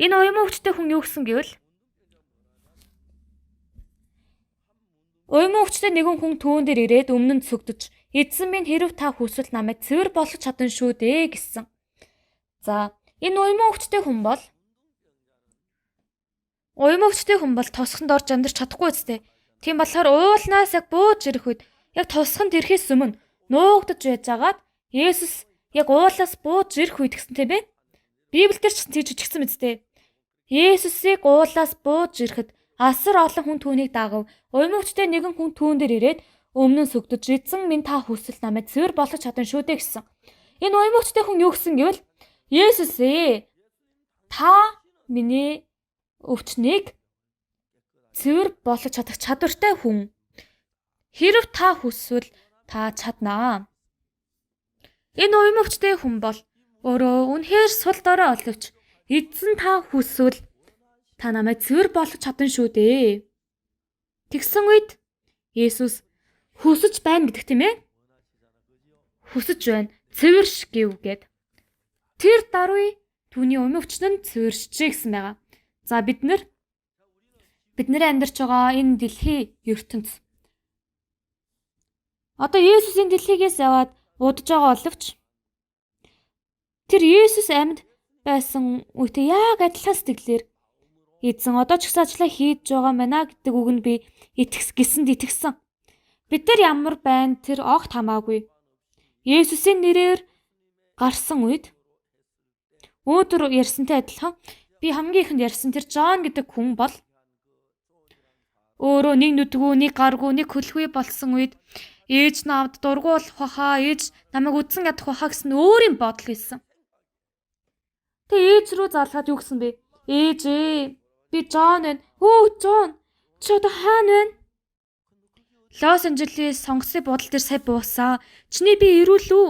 Энэ уйман хүчтэй хүн юу гэсэн гэвэл уйман хүчтэй нэгэн хүн түүн дээр ирээд өмнө нь цөгдөж эзэн минь хэрв та хүсвэл намайг цэвэр болгож чадна шүү дээ гэсэн. За энэ уйман хүчтэй хүн бол тосхонд орж амьдарч чадахгүй үстэй. Тийм болохоор уулнаас яг бууж ирэх үед яг тосхонд ирэхээс өмнө нуугдаж байжгаад Есүс яг уулаас бууж ирэх үед гэсэн тийм ээ. Библиэлд ч тийж үчигсэн мэт. Есүсийг уулаас бууж ирэхэд асар олон хүн түүнийг дагав. Уйман хүчтэй нэгэн хүн түүн дээр ирээд өмнө нь сүгдэж эзэн минь та хүсвэл намайг цэвэр болгож чадна шүү дээ гэсэн. Энэ уйман хүчтэй хүн юу гэсэн гэвэл Есүс та миний өвчнийг цэвэр болгож чадах чадвартай хүн. Хэрв та хүсвэл та чаднаа. Энэ уйман хүчтэй хүн бол өөрөө үнэхээр сул дорой оловч эзэн та хүсвэл та намайг цэвэр болгож чадна шүү дээ. Тэгсэн үед Есүс хүсэж байна гэдэг тийм ээ. Хүсэж байна. Цэвэрш гэв гээд. Тэр даруй түүний уйман хүч нь цэвэршжээ гэсэн байгаа. За бид нарыг амьдарч байгаа энэ дэлхийн ертөнц Одоо Есүсийн дэлхийгээс яваад удаж байгаа боловч тэр Есүс амьд байсан үедээ яг адилхан сэтгэлээр эзэн одоо ч гэсэн ажлаа хийж байгаа мэнэ гэдэг үгэнд би гисэнд итгэсэн. Бид нар ямар байна тэр огт хамаагүй. Есүсийн нэрээр гарсан үед өөдөр ярьсантай адилхан би хамгийн ихэнд ярьсан тэр Жон гэдэг хүн бол өөрөө нэг нүдгүй, нэг гаргүй, нэг хөлгүй болсон үед ээж навд дургуулах баха, ээж намайг үдсэн ядах баха гэсэн өөрийн бодол байсан. Тэгээ ээж рүү залгаад юу гэсэн бэ? Ээж ээ, би Жон байна. Өө Жон, чи одоо хаана байна? Лос Анжелес сонгосын буудал дээр сая буусан. Чиний би ирүүл үү?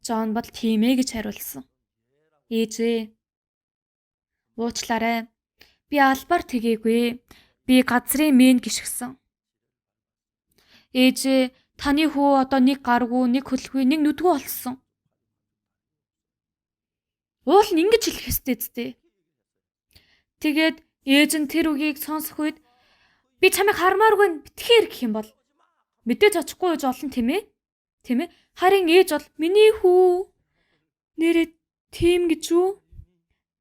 Жон бол тийм ээ гэж хариулсан. Ээж ээ, уучлаарай. Би албаар тэгээгүй. Би газрын мэн гიშгсэн. Ээж, таны хүү одоо нэг гаргүй, нэг хөлгүй, нэг нүдгүй болсон. Уул нь ингэж хэлэх ёстой зү. Тэгээд ээж нь тэр үгийг сонсох үед би чамайг хармааргүй битгээр гэх юм бол мэдээж очихгүй гэж олон тийм ээ? Харин ээж бол миний хүү нэрээ тийм гэж үү?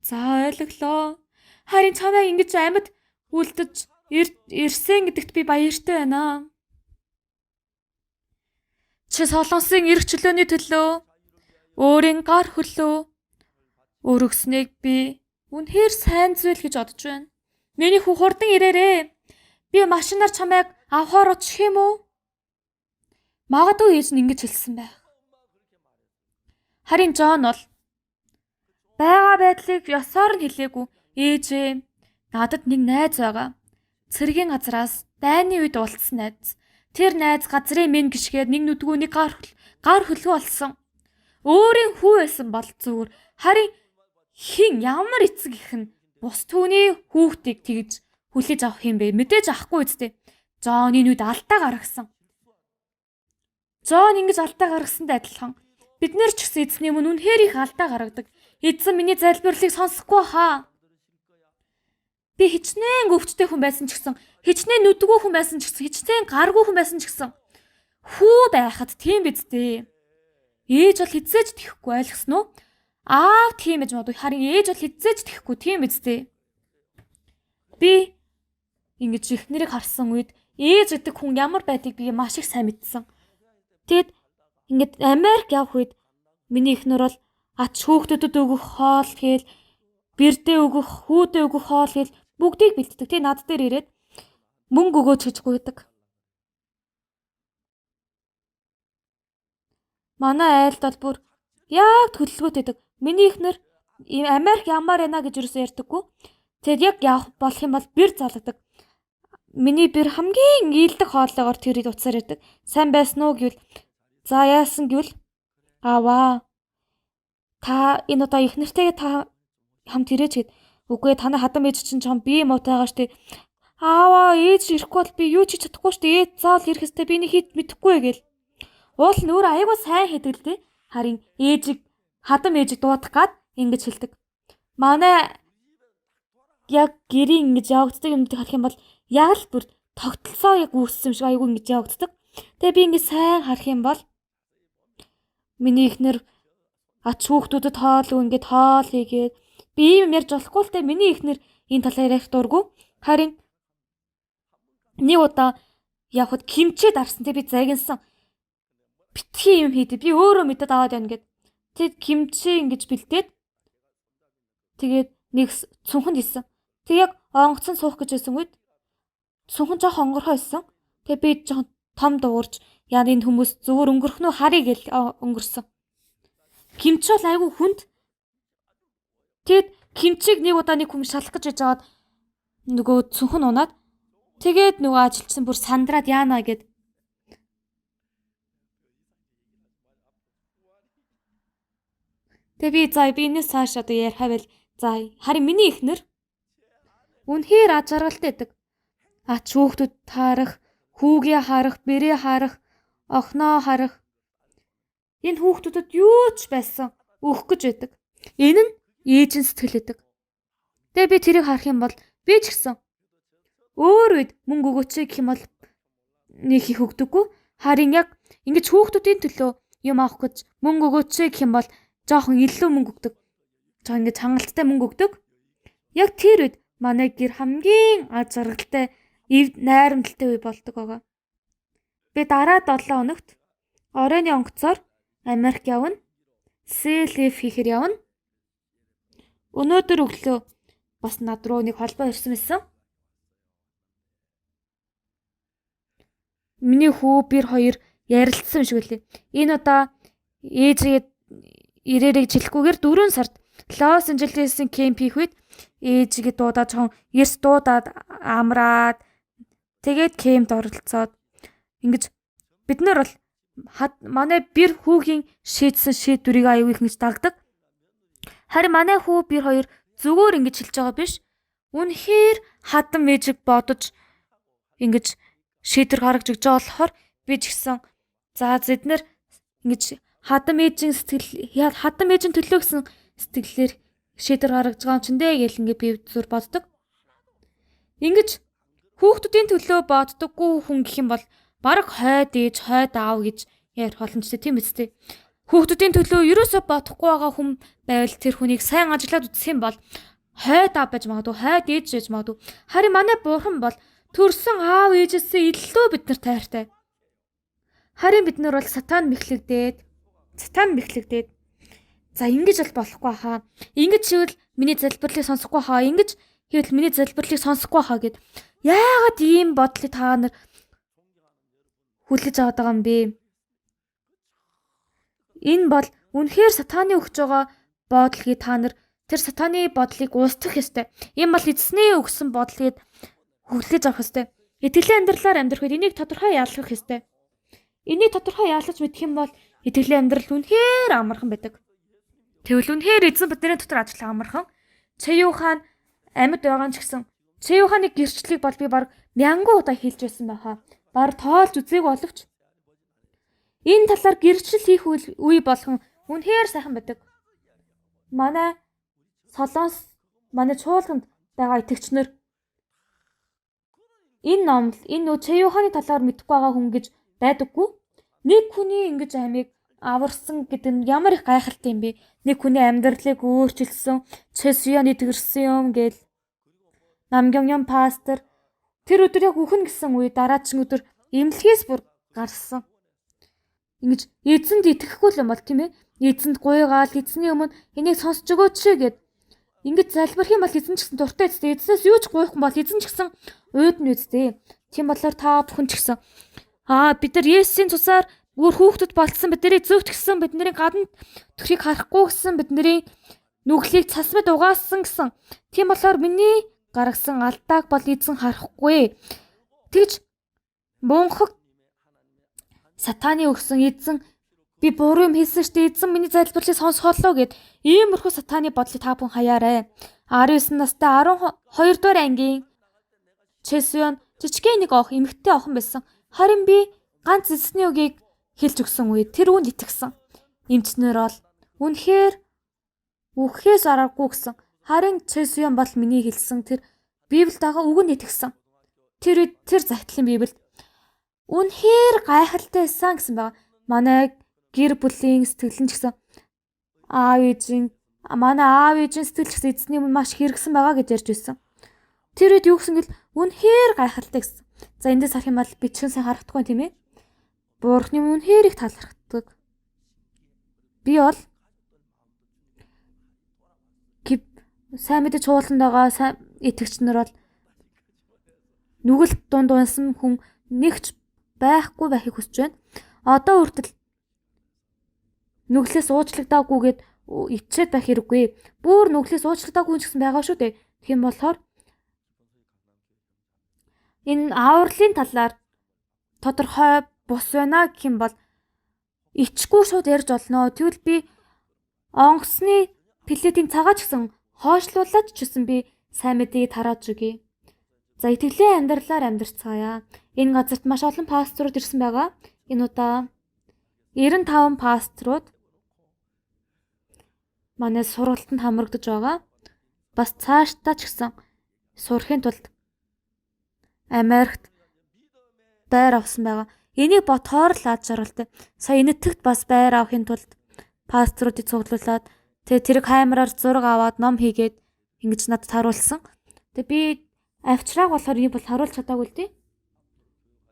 За ойлголоо. Харин чамайг ингэж амьд үлдэж ирсэн гэдэгт би баяртай байна. Чи солонгосын эрх чөлөөний төлөө өөрийн гар хөлөө өргөснийг би үнэхээр сайн зүйл гэж бодож байна. Миний хүү хурдан ирээрээ. Би машинаар чамайг авахаар очих юм уу? Магадгүй ээж нь ингэж хэлсэн байх. Харин Жон бол байгаа байдлыг ёсоор нь хэлээгүй. Ээж, надад нэг найз байгаа. Цэргийн газраас дайны үед уулзсан найз. Тэр найз газрын мэн гიშгээд нэг нүдгүй, нэг гар хөлгүй болсон. Өөрийн хүү байсан бол зүгээр. Харин ямар эцэг ихэн бус түүний хүүхдийг тэгж хүлээж авах юм бэ? Мэдээж авахгүй үстэй. Жон энэ үед алдаа гаргасан. Жон ингэж алдаа гаргасантай адилхан бид нэр ч гэсэн эзний өмнө үнэхээр их алдаа гаргадаг. Эзэн миний залбирлыг сонсохгүй хаа. Би хичнээн өвчтэй хүн байсан ч гэсэн, хичнээн нүдгүй хүн байсан ч гэсэн, хичнээн гаргүй хүн байсан ч гэсэн хүү байхад тийм биз дээ. Ээж бол хизээж тэхгүй ойлгосноо? Аав тийм гэж боддог. Харин ээж бол хизээж тэхгүй тийм биз дээ. Би ингэж ихнэрийг харсан үед ээж гэдэг хүн ямар байдгийг би маш их сайн мэдсэн. Тэгэд ингэж Америк явх үед миний ихнэр бол ач хүүхдүүдэд өгөх хоол гээл, бэрдээ өгөх, хүүдээ өгөх хоол гээл бүгдийг бэлддэг. Тэг над дээр ирээд мөнгө өгөөч гэж гуйдаг. Манай айлд бол бүр яг төлөвлөгөөтэйдэг. Миний ихнэр Америк ямар байна гэж юусэн ярьдаггүй. Тэгэд яг явах болох юм бол бэр залгадаг. Миний бэр хамгийн ийдэг хоолойгоор тэр утсаар ярьдаг. Сайн байсан уу гэвэл за яасан гэвэл аваа. Та энэ удаа их нартайгаа та хамт ирээч гэд. Үгүй танай хадам ээж чинь чам бие муутайгаа штэ. Ааваа ээж ирэхгүй бол би юу ч хийж чадахгүй штэ. Ээж заал ирэх хэвээр би нэг хит мэдэхгүй гээл. Уул нь өөр аягүй сайн хийдэг л дээ. Харин хадам ээжийг дуудах гад ингэж хэлдэг. Манай яг гэрийн ингэж явагддаг юмдыг харах юм бол яг л бүр тогтолцоо яг үүссэн юм шиг аягүй ингэж явагддаг. Тэгээ би ингэ сайн харах юм бол миний ихнэр ач хүүхдүүдэд хоол ингээд хоол хийгээд би ийм ярьж болохгүй л те миний ихнэр энэ талаар ярих дурггүй. Харин нэг удаа явхад кимчээ дарсан те би загинсан. Битгий юм хийдэ би өөрөө мэдээд аваад байна гэд. Тэгэд кимчээ ингэж бэлдээд тэгээд нэг цүнхэнд хийсэн. Тэг яг онгоцон суух гэж байсан үед цүнхэн жоох онгорхой байсан. Тэгээ би жоох том дуурж яа энэ хүмүүс зүгээр өнгөрөх нь харъя гэл өнгөрсөн. Кимч бол айгүй хүнд. Тэгэд кимчийг нэг удаа нэг хүн шалах гэж байжгаад нөгөө цүнхэн унаад тэгээд нөгөө ажилчсан бүр сандраад яана гэд. Тэгээ би энэс цааш одоо ярихавал харин миний ихнэр үнэхээр аж аргалтай байдаг. Ач хүүхдүүд харах, хүүгээ харах, бэрээ харах, охноо харах. Энэ хүүхдүүдэд юу ч байсан өгөх гэж байдаг. Энэ нь ээжийн сэтгэл байдаг. Тэгээ би тэрийг харах юм бол би ч гэсэн өөр үед мөнгө өгөөч гэх юм бол нэг их өгдөггүй. Харин яг ингэж хүүхдүүдийн төлөө юм авах гэж мөнгө өгөөч гэх юм бол жоохон илүү мөнгө өгдөг. Жоо ингэж хангалттай мөнгө өгдөг. Яг тэр үед манай гэр хамгийн аз жаргалтай, найрамдалтай үе болдог байгаа. Би дараа 7 хоногт оройн онгоцоор Америк явна. Sea-Leaf хийхээр явна. Өнөөдөр өглөө бас над руу нэг холбоо ирсэн байсан. Миний хүү бэр хоёр ярилцсан шиг үлээ. Энэ удаа ээжээ ирээрэй жилхгүйгээр 4 сард Лос Анжелесын кемп хийх үед ээжигээ дуудаад жоохон эрс дуудаад амраад тэгээд кемпд оролцоод ингэж бид нар бол манай бэр хүүгийн шийдсэн шийдвэрийг аюу их ингэж дагдаг. Харин манай хүү бэр хоёр зүгээр ингэж хэлж байгаа биш. Үнэхээр хадам ээжиг бодож ингэж шийдвэр гаргаж өгч байгаа болохоор би ч гэсэн за зэднэр ингэж хадам ээжийн төлөө гэсэн сэтгэлээр шийдвэр гаргаж байгаа юм чин дээ гэл ингэ би зүр боддог. Ингэж хүүхдүүдийн төлөө боддоггүй хүн гэх юм бол бараг хойд ээж, хойд аав гэж ярих боломжтой тийм үстэй. Хүүхдүүдийн төлөө ерөөсөө бодохгүй байгаа хүн байвал тэр хүнийг сайн ажиллаад үзэх юм бол хойд аав байж магадгүй, хойд ээж байж магадгүй. Харин манай бурхан бол төрсөн аав ээжээсээ илүү биднэр тайртай. Харин бид нар бол сатан мэхлэгдээд за ингэж бол болохгүй хаа. Ингэж хийвэл миний залбирлыг сонсохгүй хаа. Ингэж хийвэл миний залбирлыг сонсохгүй хаа гэд. Яагаад ийм бодлыг та нар хүлээж аваад байгаа юм бэ? Энэ бол үнэхээр сатаны өгч байгаа бодлыг та нар тэр сатаны бодлыг устгах ёстой. Энэ бол эзний өгсөн бодлыг хүлээж авах ёстой. Итгэлийн амьдралаар амьдрах үед энийг тодорхой ялгах ёстой. Энийг тодорхой ялгаж мэдэх юм бол итгэлийн амьдрал үнэхээр амархан байдаг. Тэгвэл үнэхээр эзэн бидний дотор ажиллах амархан. Чэйүү хаан амьд байгаа ч гэсэн Чэйүү хааны гэрчлэлийг бол би баг 1000 удаа хэлж байсан байхаа. Баг тоолж үзээг боловч энэ талаар гэрчлэл хийх үе болгон үнэхээр сайхан байдаг. Манай Солонгос, манай чуулганд байгаа итгэгчнэр энэ номл, энэ Чэйүү хааны талаар мэдэхгүй байгаа хүн гэж байдаггүй. Нэг хүний ингэж амийг аварсан гэдэг нь ямар их гайхалтай юм бэ? Нэг хүний амьдралыг өөрчилсөн, Чэйүүн итгэрсэн юм гээл. Намгямям пастор тэр өдөр яг үхэн гэсэн үе дараагийн өдөр эмнэлгээс бүр гарсан. Ингэж эзэнд итгэхгүй юм бол тийм ээ. Эзэнд гуйгаал эзний өмнө энийг сонсч өгөөч гэд. Ингэж залбирх юм бол эзэн ч гэсэн дуртай эзтэй. Эзнээс юу ч гуйхгүй бол эзэн ч гэсэн уйд нь үздэй. Тийм болохоор та бүхэн ч гэсэн бид нар Есүсийн цусаар өөр хүүхдүүд болцсон, бидний зөвтгсөн, бидний гадна төрхийг харахгүй гэсэн, бидний нүглийг цас мэд угаасан гэсэн. Тийм болохоор миний гаргасан алдааг бол эзэн харахгүй. Тэгж мунхаг сатаны өгсөн эзэн би буруу юм хийсэн штэ, эзэн миний залбирлыг сонсголоо гэд иймэрхүү сатаны бодлыг та бүхэн хаяарай. 19 настай 12 дугаар ангийн Чэйүүн жижигхэн нэг эмэгтэй охин байсан. Харин би ганц эзний үгийг хэлж өгсөн үе тэр үнд итгэсэн. Эмчнэр бол үнэхээр үхээс аргагүй гэсэн. Харин Чэйүүн бол миний хэлсэн тэр Библиэд байгаа үгэнд итгэсэн. Тэр захидлын Библиэд үнэхээр гайхалтай байсан гэсэн байгаа. Манай гэр бүлийн сэтгэлэн ч гэсэн манай аав ээжийн сэтгэл ч гэсэн эзний өмнө маш хэрэгсэн байгаа гэж ярьж байсан. Тэр үед юу гэсэн гэл үнэхээр гайхалтай гэсэн. За эндээс харах юм бол бичгэн сайн харагдахгүй тийм ээ. Бурхны үнэхээр их талархдаг. Би бол сайн мэдээ чуулганд байгаа итгэгч нар бол нүгэлт дундсан хүн нэгч байхгүй байхыг хүсэж байна. Одоо хүртэл нүглээс уучлагдаагүйгээд ичээд байх хэрэггүй. Бүр нүглээс уучлагдаагүй ч гэсэн байгаа шүү дээ. Тийм болохоор энэ авралын талаар тодорхой бус байна гэх юм бол ичгүй шууд ярьж олноо. Тэгвэл би онгоцны плетийн цагаач гэсэн хойшлуулаад ч гэсэн би сайн мэдээг тарааж өгье. За итгэлийн амьдралаар амьдарцгаая. Энэ газарт маш олон пасторууд ирсэн байгаа. Энэ удаа 95 пасторууд манай сургалтанд хамрагдаж байгаа. Бас цаашдаа ч гэсэн сурахын тулд Америкт байр авсан байгаа. Энийг ботхоор л ад жаргалтай. Сая энэтхэгт бас байр авахын тулд пасторуудыг цуглуулад тэр камераар зураг аваад ном хийгээд ингэж надад харуулсан. Тэгээ би авчрааг болохоор энийг бол харуулж чадаагүй л дээ.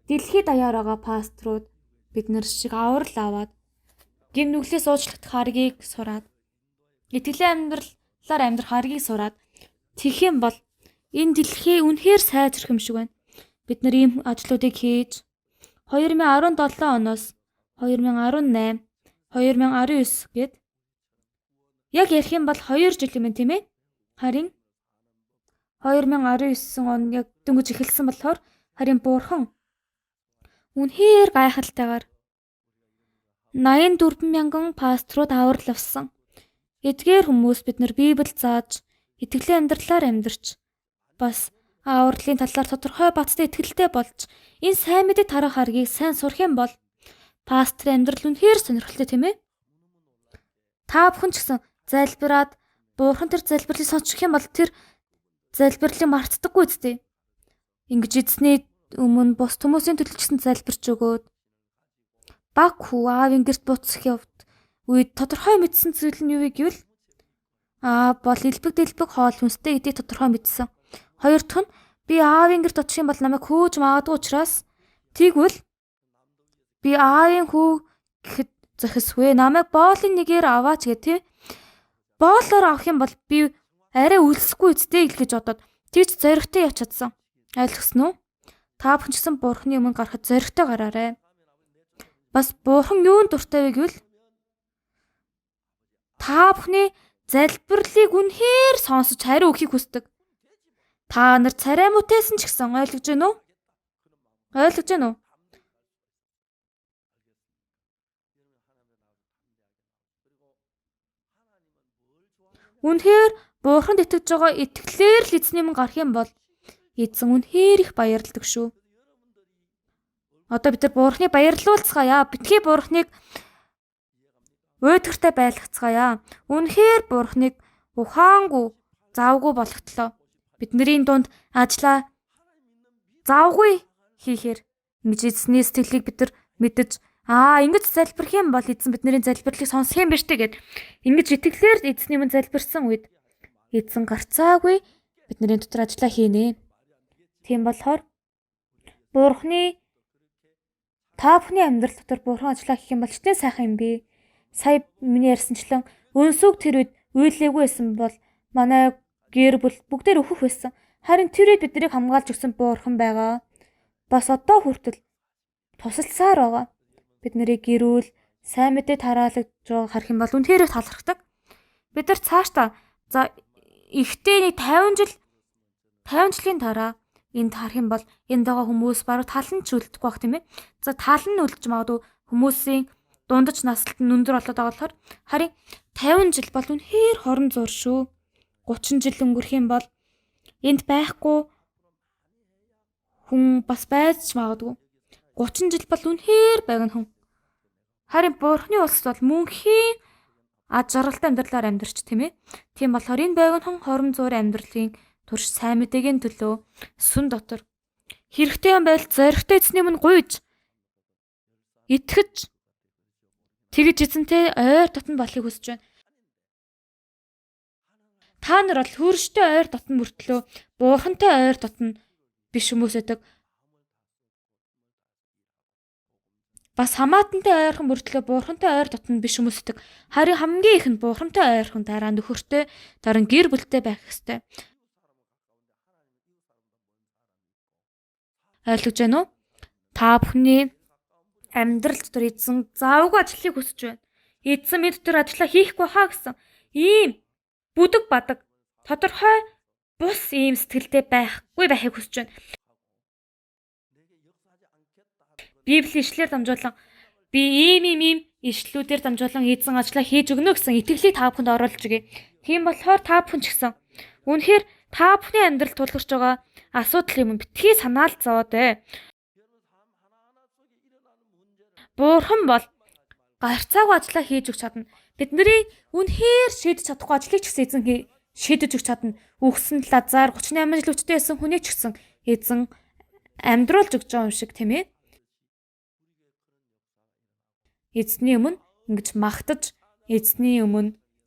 Дэлхийд даяар байгаа пасторууд бид нар шиг аврал аваад гин нүглээс уучлагдах харгийг сураад итгэлийн амьдралаар амьдрах харгийг сураад тэгэх юм бол энэ дэлхий үнэхээр сайжрах юм шиг байна. Бид нар ийм ажлуудыг хийж 2017 оноос 2018, 2019 гээд яг ярих юм бол 2 жил юм тийм ээ. Харин 2019 он яг дөнгөж эхэлсэн болохоор харин Бурхан үнэхээр гайхалтайгаар 84 мянган пасторууд аврал авсан. Эдгээр хүмүүс бид нар Библийг зааж, итгэлийн амьдралаар амьдарч, бас авралын талаар тодорхой баттай итгэлтэй болж, энэ сайн мэдээ тарах харгийг сайн сурах юм бол пасторын амьдрал үнэхээр сонирхолтой тийм ээ. Та бүхэн ч гэсэн залбираад Бурхан тэр залбирлыг сонсчих юм бол тэр залбирлыг мартдаггүй үстэй. Ингэж эзний өмнө бус хүмүүсийн төлөө ч гэсэн залбирч өгөөд баг хүү аавын гэрт буцах явд үед тодорхой мэдсэн зүйл нь юу вэ гэвэл бол элбэг дэлбэг хоол хүнстэй гэдгийг тодорхой мэдсэн. Хоёр дахь нь би аавын гэрт очих юм бол намайг хөөж магадгүй учраас тэгвэл би аавын хүү гэхэд зохисгүй намайг боолын нэгээр аваач гэх тий. Боолоор авах юм бол би арай үлсэхгүй үстэй гэж бодоод тийч зоригтой явж чадсан. Ойлгосноо? Та бүхэн ч гэсэн Бурханы өмнө гарахад зоригтой гараарай. Бас Бурхан юунд дуртай вэ гэвэл та бүхний залбирлыг үнэхээр сонсож хариу өгөхийг хүсдэг. Та нар царай мөтөөсөн ч гэсэн ойлгож байна уу? Ойлгож байна уу? Үнэхээр Бурханд итгэж байгаа итгэлээр л эзний өмнө гарах юм бол эзэн үнэхээр их баярлдаг шүү. Одоо бид нар Бурханыг баярлуулцгаая. Битгий Бурханыг уйдгартай байлгацгаая. Үнэхээр Бурханыг ухаангүй, завгүй болготлоо. Бидний дунд ажлаа завгүй хийхээр эзний сэтгэлийг бид нар мэдэж ингэж залбирх юм бол эзэн бидний залбирлыг сонсох юм биш тэгээд ингэж итгэлээр эзний өмнө залбирсан үед эзэн гарцаагүй бидний дотор ажлаа хийнэ. Тийм болохоор Бурханы та бүхний амьдрал дотор Бурхан ажиллаа гэх юм бол ч сайхан юм бэ. Сая миний ярьсанчлан өнсөг тэр үед үйлээгүй байсан бол манай гэр бүл бүгдээр өөхөх байсан. Харин тэр үед биднийг хамгаалж өгсөн Бурхан байгаа. Бас одоо хүртэл тусалцсаар байгаа. Бид нарыг гэрүүл сайн мэдээ тараалагдж байгааг харах юм бол үнэхээр талархдаг. Бид нар цаашдаа за ихтэй нэг 50 жилийн дараа энд харах юм бол энд байгаа хүмүүс баруун талан ч үлдэхгүй байх тийм ээ. За тал нь үлдэж магадгүй хүмүүсийн дундаж наслт нь өндөр болоод байгаа болохоор харин 50 жил бол үнэхээр хорон зур шүү. 30 жил өнгөрөх юм бол энд байхгүй хүн бас байж магадгүй. 30 жил бол үнэхээр байгна хүн. Харин Бурханы улсад бол мөнхийн ад жаргалтай амьдралаар амьдарч тийм ээ. Тийм болохоор энэ байгна хүн хорон зур амьдралын турш сайн мэдээгийн төлөө сүн дотор хэрэгтэй юм байл зоригтой эзний өмнө гуйж итгэж тэгж эзэнтэй ойр дотн болохыг хүсэж байна. Та нар бол хөрштэй ойр дотн мөртлөө Бурхантай ойр дотн биш хүмүүс байдаг. Бас хамаатантай ойрхон мөртлөө Бурхантай ойр дотн биш хүмүүс байдаг. Харин хамгийн их нь Бурхантай ойрхон дараа нөхөртэй дараа гэр бүлтэй байх ёстой. Ойлгож байна уу? Та бүхний амьдрал дотор эзэн заавгүй ажлыг хүсэж байна. Эзэн мэд дотор ажиллаа хийхгүй хаа гэсэн ийм бүдэг бадаг тодорхой бус ийм сэтгэлтэй байхгүй байхыг хүсэж байна. Библийн ишлэлээр дамжуулан би ийм ишлэлүүдээр дамжуулан эзэн ажлаа хийж өгнө гэсэн итгэлийг та бүхэнд оруулж өгье. Тийм болохоор та бүхэн ч гэсэн үнэхээр та бүхний амьдралд тулгарч байгаа асуудал юм битгий санаал зовоод бай. Бурхан бол гарцаагүй ажлаа хийж өгч чадна. Бидний үнэхээр шийдэж чадахгүй ажлыг ч гэсэн эзэн шийдэж өгч чадна. Үхсэн Лазар 38 жил өвчтэй байсан хүнийг ч гэсэн эзэн амьдруулж өгч байгаа юм шиг тийм ээ. эзний өмнө ингэж магтаж,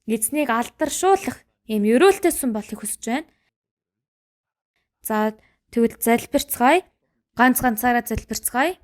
эзнийг алдаршуулах ийм өрөөлтэй сүм болохыг хүсэж байна. За тэгвэл залбирцгаая. Ганцаараа залбирцгаая.